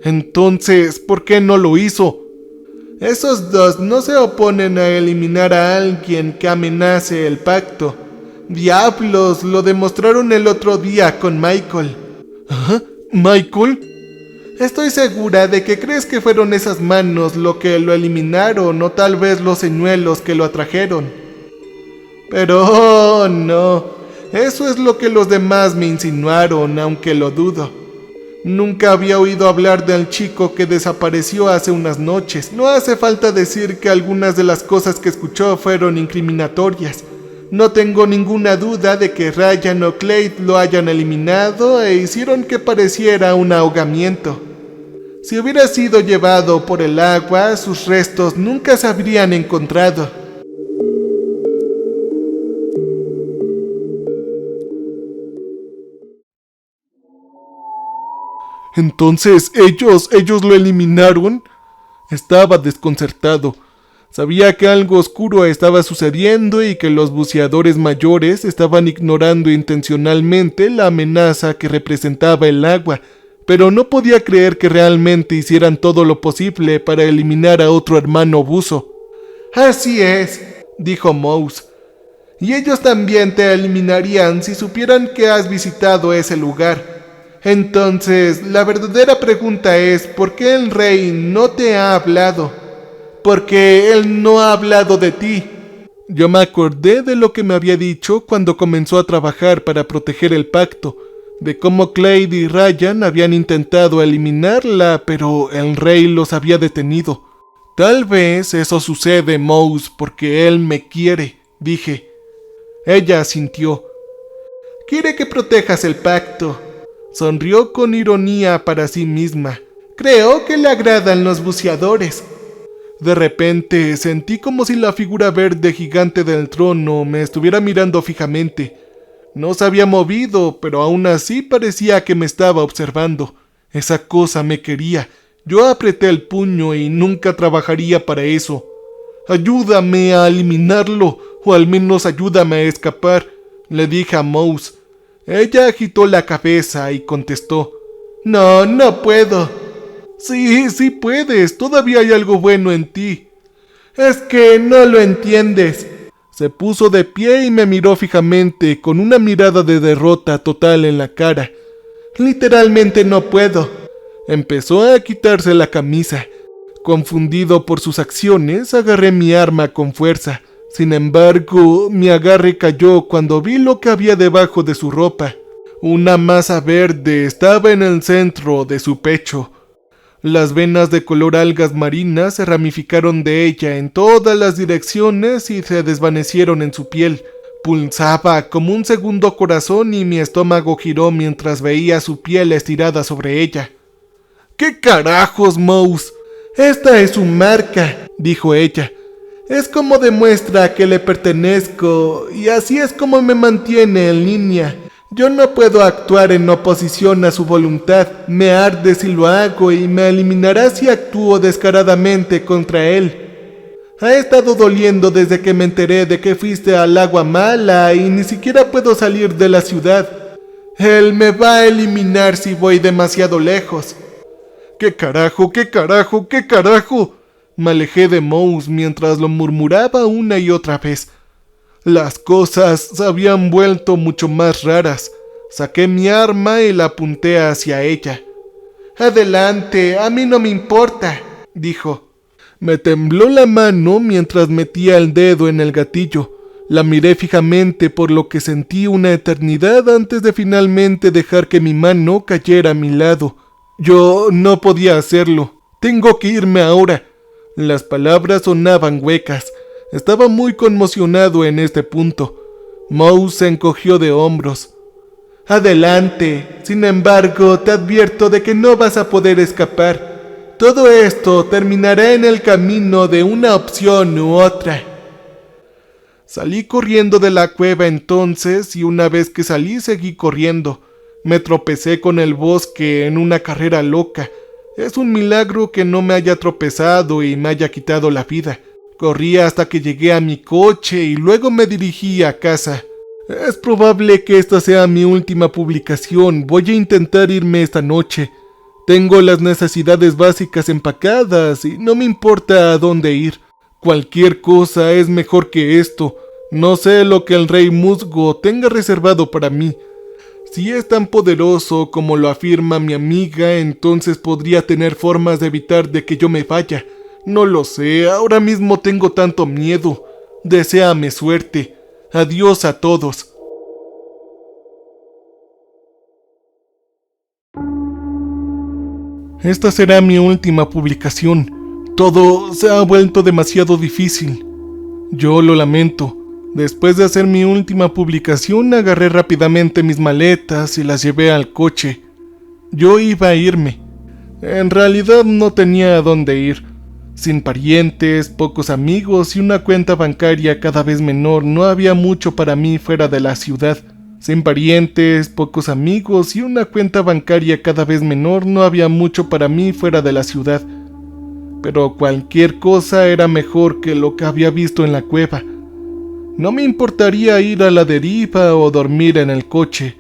Entonces, ¿por qué no lo hizo? Esos dos no se oponen a eliminar a alguien que amenace el pacto. Diablos, lo demostraron el otro día con Michael. ¿Ah? ¿Michael? Estoy segura de que crees que fueron esas manos lo que lo eliminaron o tal vez los señuelos que lo atrajeron. Pero no, eso es lo que los demás me insinuaron, aunque lo dudo. Nunca había oído hablar del chico que desapareció hace unas noches. No hace falta decir que algunas de las cosas que escuchó fueron incriminatorias. No tengo ninguna duda de que Ryan o Clade lo hayan eliminado e hicieron que pareciera un ahogamiento. Si hubiera sido llevado por el agua, sus restos nunca se habrían encontrado. Entonces, ¿ellos lo eliminaron? Estaba desconcertado. Sabía que algo oscuro estaba sucediendo y que los buceadores mayores estaban ignorando intencionalmente la amenaza que representaba el agua, pero no podía creer que realmente hicieran todo lo posible para eliminar a otro hermano buzo. Así es, dijo Mouse. Y ellos también te eliminarían si supieran que has visitado ese lugar. Entonces, la verdadera pregunta es, ¿por qué el rey no te ha hablado? Porque él no ha hablado de ti. Yo me acordé de lo que me había dicho cuando comenzó a trabajar para proteger el pacto, de cómo Clade y Ryan habían intentado eliminarla, pero el rey los había detenido. Tal vez eso sucede, Mouse, porque él me quiere, dije. Ella asintió. Quiere que protejas el pacto. Sonrió con ironía para sí misma. Creo que le agradan los buceadores. De repente sentí como si la figura verde gigante del trono me estuviera mirando fijamente. No se había movido, pero aún así parecía que me estaba observando. Esa cosa me quería. Yo apreté el puño y nunca trabajaría para eso. Ayúdame a eliminarlo, o al menos ayúdame a escapar, le dije a Mouse. Ella agitó la cabeza y contestó: No, no puedo. Sí puedes, todavía hay algo bueno en ti. Es que no lo entiendes. Se puso de pie y me miró fijamente, con una mirada de derrota total en la cara. Literalmente no puedo. Empezó a quitarse la camisa. Confundido por sus acciones, agarré mi arma con fuerza. Sin embargo, mi agarre cayó cuando vi lo que había debajo de su ropa. Una masa verde estaba en el centro de su pecho. Las venas de color algas marinas se ramificaron de ella en todas las direcciones y se desvanecieron en su piel. Pulsaba como un segundo corazón y mi estómago giró mientras veía su piel estirada sobre ella. ¿Qué carajos, Mouse? Esta es su marca, dijo ella. Es como demuestra que le pertenezco y así es como me mantiene en línea. Yo no puedo actuar en oposición a su voluntad. Me arde si lo hago y me eliminará si actúo descaradamente contra él. Ha estado doliendo desde que me enteré de que fuiste al Agua Mala y ni siquiera puedo salir de la ciudad. Él me va a eliminar si voy demasiado lejos. ¿Qué carajo, qué carajo, qué carajo? Me alejé de Mouse mientras lo murmuraba una y otra vez. Las cosas se habían vuelto mucho más raras. Saqué mi arma y la apunté hacia ella. Adelante, a mí no me importa, dijo. Me tembló la mano mientras metía el dedo en el gatillo. La miré fijamente por lo que sentí una eternidad antes de finalmente dejar que mi mano cayera a mi lado. Yo no podía hacerlo. Tengo que irme ahora. Las palabras sonaban huecas. Estaba muy conmocionado en este punto. Mouse se encogió de hombros. Adelante. Sin embargo, te advierto de que no vas a poder escapar. Todo esto terminará en el camino de una opción u otra. Salí corriendo de la cueva entonces y una vez que salí seguí corriendo. Me tropecé con el bosque en una carrera loca. Es un milagro que no me haya tropezado y me haya quitado la vida. Corrí hasta que llegué a mi coche y luego me dirigí a casa. Es probable que esta sea mi última publicación. Voy a intentar irme esta noche. Tengo las necesidades básicas empacadas y no me importa a dónde ir. Cualquier cosa es mejor que esto. No sé lo que el rey musgo tenga reservado para mí. Si es tan poderoso como lo afirma mi amiga, entonces podría tener formas de evitar de que yo me vaya. No lo sé, ahora mismo tengo tanto miedo. Deséame suerte. Adiós a todos. Esta será mi última publicación. Todo se ha vuelto demasiado difícil. Yo lo lamento. Después de hacer mi última publicación, agarré rápidamente mis maletas y las llevé al coche. Yo iba a irme. En realidad no tenía a dónde ir. Sin parientes, pocos amigos y una cuenta bancaria cada vez menor, no había mucho para mí fuera de la ciudad. Sin parientes, pocos amigos y una cuenta bancaria cada vez menor, no había mucho para mí fuera de la ciudad. Pero cualquier cosa era mejor que lo que había visto en la cueva. No me importaría ir a la deriva o dormir en el coche.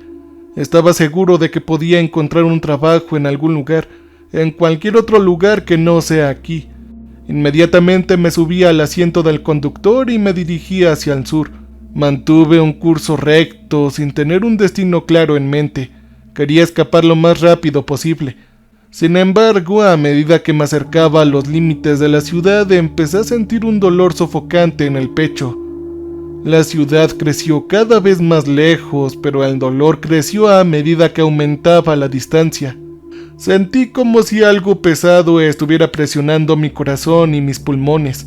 Estaba seguro de que podía encontrar un trabajo en algún lugar, en cualquier otro lugar que no sea aquí. Inmediatamente me subí al asiento del conductor y me dirigí hacia el sur. Mantuve un curso recto sin tener un destino claro en mente. Quería escapar lo más rápido posible. Sin embargo, a medida que me acercaba a los límites de la ciudad, empecé a sentir un dolor sofocante en el pecho. La ciudad creció cada vez más lejos, pero el dolor creció a medida que aumentaba la distancia. Sentí como si algo pesado estuviera presionando mi corazón y mis pulmones.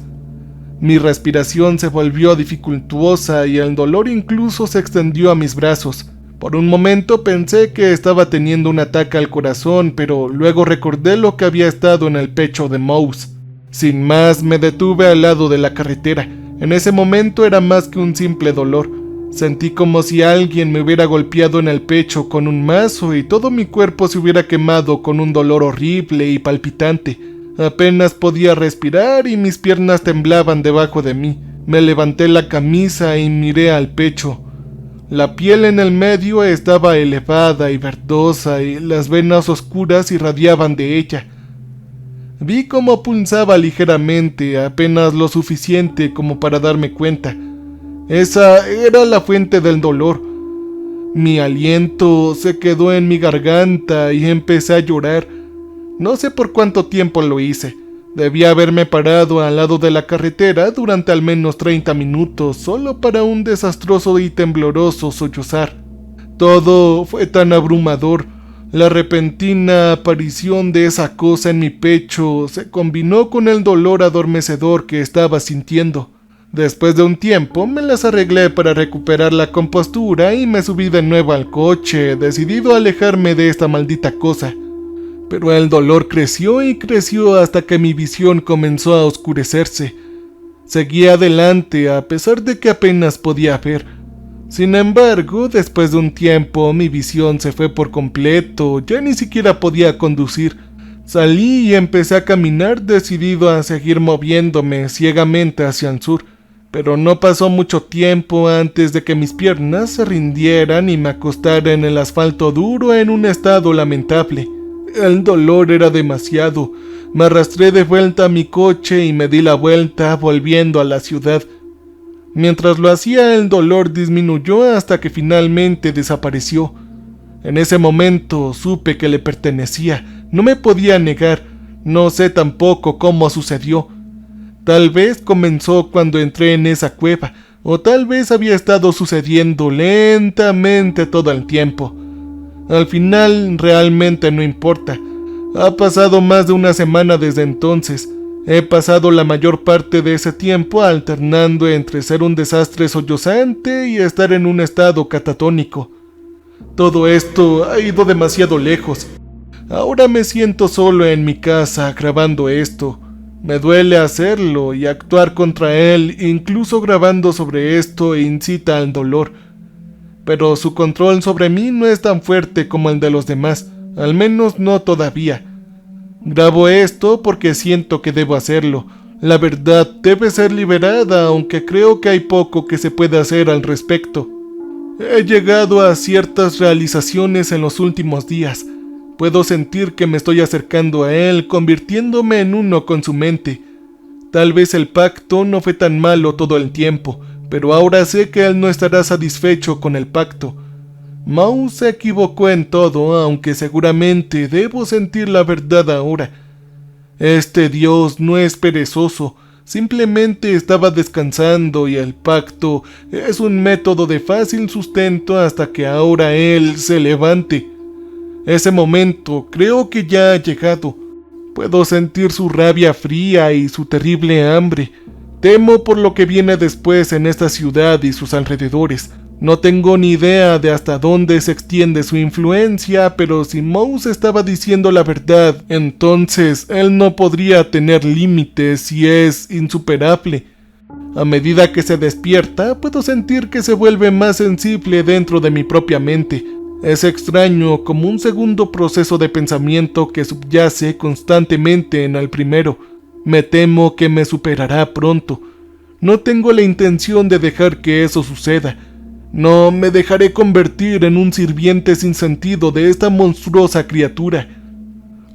Mi respiración se volvió dificultuosa y el dolor incluso se extendió a mis brazos. Por un momento pensé que estaba teniendo un ataque al corazón, pero luego recordé lo que había estado en el pecho de Mouse. Sin más, me detuve al lado de la carretera. En ese momento era más que un simple dolor. Sentí como si alguien me hubiera golpeado en el pecho con un mazo y todo mi cuerpo se hubiera quemado con un dolor horrible y palpitante. Apenas podía respirar y mis piernas temblaban debajo de mí. Me levanté la camisa y miré al pecho. La piel en el medio estaba elevada y verdosa y las venas oscuras irradiaban de ella. Vi cómo pulsaba ligeramente, apenas lo suficiente como para darme cuenta. Esa era la fuente del dolor. Mi aliento se quedó en mi garganta y empecé a llorar. No sé por cuánto tiempo lo hice. Debía haberme parado al lado de la carretera durante al menos 30 minutos, solo para un desastroso y tembloroso sollozar. Todo fue tan abrumador. La repentina aparición de esa cosa en mi pecho se combinó con el dolor adormecedor que estaba sintiendo. Después de un tiempo me las arreglé para recuperar la compostura y me subí de nuevo al coche, decidido a alejarme de esta maldita cosa. Pero el dolor creció y creció hasta que mi visión comenzó a oscurecerse. Seguí adelante a pesar de que apenas podía ver. Sin embargo, después de un tiempo mi visión se fue por completo, ya ni siquiera podía conducir. Salí y empecé a caminar decidido a seguir moviéndome ciegamente hacia el sur. Pero no pasó mucho tiempo antes de que mis piernas se rindieran y me acostara en el asfalto duro en un estado lamentable. El dolor era demasiado. Me arrastré de vuelta a mi coche y me di la vuelta volviendo a la ciudad. Mientras lo hacía, el dolor disminuyó hasta que finalmente desapareció. En ese momento supe que le pertenecía. No me podía negar. No sé tampoco cómo sucedió. Tal vez comenzó cuando entré en esa cueva, o tal vez había estado sucediendo lentamente todo el tiempo. Al final realmente no importa. Ha pasado más de una semana desde entonces. He pasado la mayor parte de ese tiempo alternando entre ser un desastre sollozante y estar en un estado catatónico. Todo esto ha ido demasiado lejos. Ahora me siento solo en mi casa grabando esto. Me duele hacerlo y actuar contra él, incluso grabando sobre esto, incita al dolor. Pero su control sobre mí no es tan fuerte como el de los demás, al menos no todavía. Grabo esto porque siento que debo hacerlo. La verdad debe ser liberada, aunque creo que hay poco que se pueda hacer al respecto. He llegado a ciertas realizaciones en los últimos días. Puedo sentir que me estoy acercando a él, convirtiéndome en uno con su mente. Tal vez el pacto no fue tan malo todo el tiempo, pero ahora sé que él no estará satisfecho con el pacto. Mouse se equivocó en todo, aunque seguramente debo sentir la verdad ahora. Este dios no es perezoso, simplemente estaba descansando y el pacto es un método de fácil sustento hasta que ahora él se levante. Ese momento creo que ya ha llegado. Puedo sentir su rabia fría y su terrible hambre. Temo por lo que viene después en esta ciudad y sus alrededores. No tengo ni idea de hasta dónde se extiende su influencia, pero si Mouse estaba diciendo la verdad, entonces él no podría tener límites y es insuperable. A medida que se despierta, puedo sentir que se vuelve más sensible dentro de mi propia mente. Es extraño, como un segundo proceso de pensamiento que subyace constantemente en el primero. Me temo que me superará pronto. No tengo la intención de dejar que eso suceda. No me dejaré convertir en un sirviente sin sentido de esta monstruosa criatura.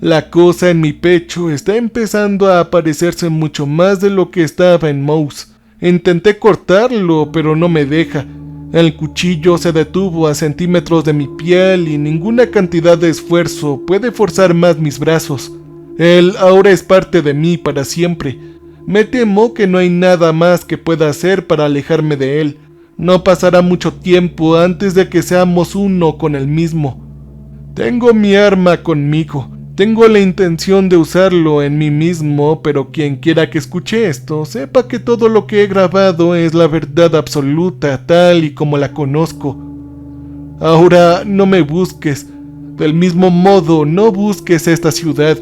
La cosa en mi pecho está empezando a parecerse mucho más de lo que estaba en Mouse. Intenté cortarlo, pero no me deja. El cuchillo se detuvo a centímetros de mi piel y ninguna cantidad de esfuerzo puede forzar más mis brazos. Él ahora es parte de mí para siempre. Me temo que no hay nada más que pueda hacer para alejarme de él. No pasará mucho tiempo antes de que seamos uno con el mismo. Tengo mi arma conmigo. Tengo la intención de usarlo en mí mismo, pero quien quiera que escuche esto, sepa que todo lo que he grabado es la verdad absoluta, tal y como la conozco. Ahora no me busques. Del mismo modo, no busques esta ciudad.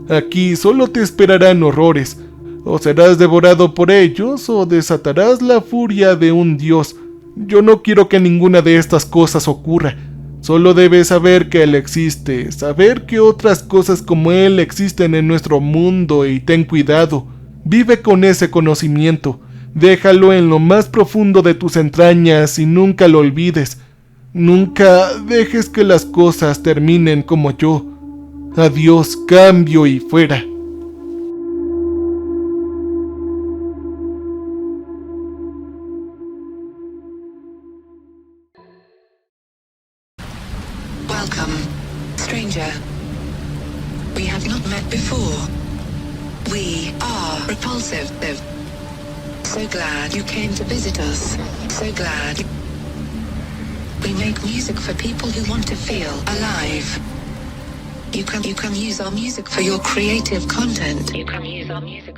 Aquí solo te esperarán horrores. O serás devorado por ellos, o desatarás la furia de un dios. Yo no quiero que ninguna de estas cosas ocurra. Solo debes saber que él existe, saber que otras cosas como él existen en nuestro mundo y ten cuidado. Vive con ese conocimiento. Déjalo en lo más profundo de tus entrañas y nunca lo olvides. Nunca dejes que las cosas terminen como yo. Adiós, cambio y fuera. Welcome, stranger. We have not met before. We are Repulsive. So glad you came to visit us. So glad. We make music for people who want to feel alive. You can use our music for your creative content. You can use our music.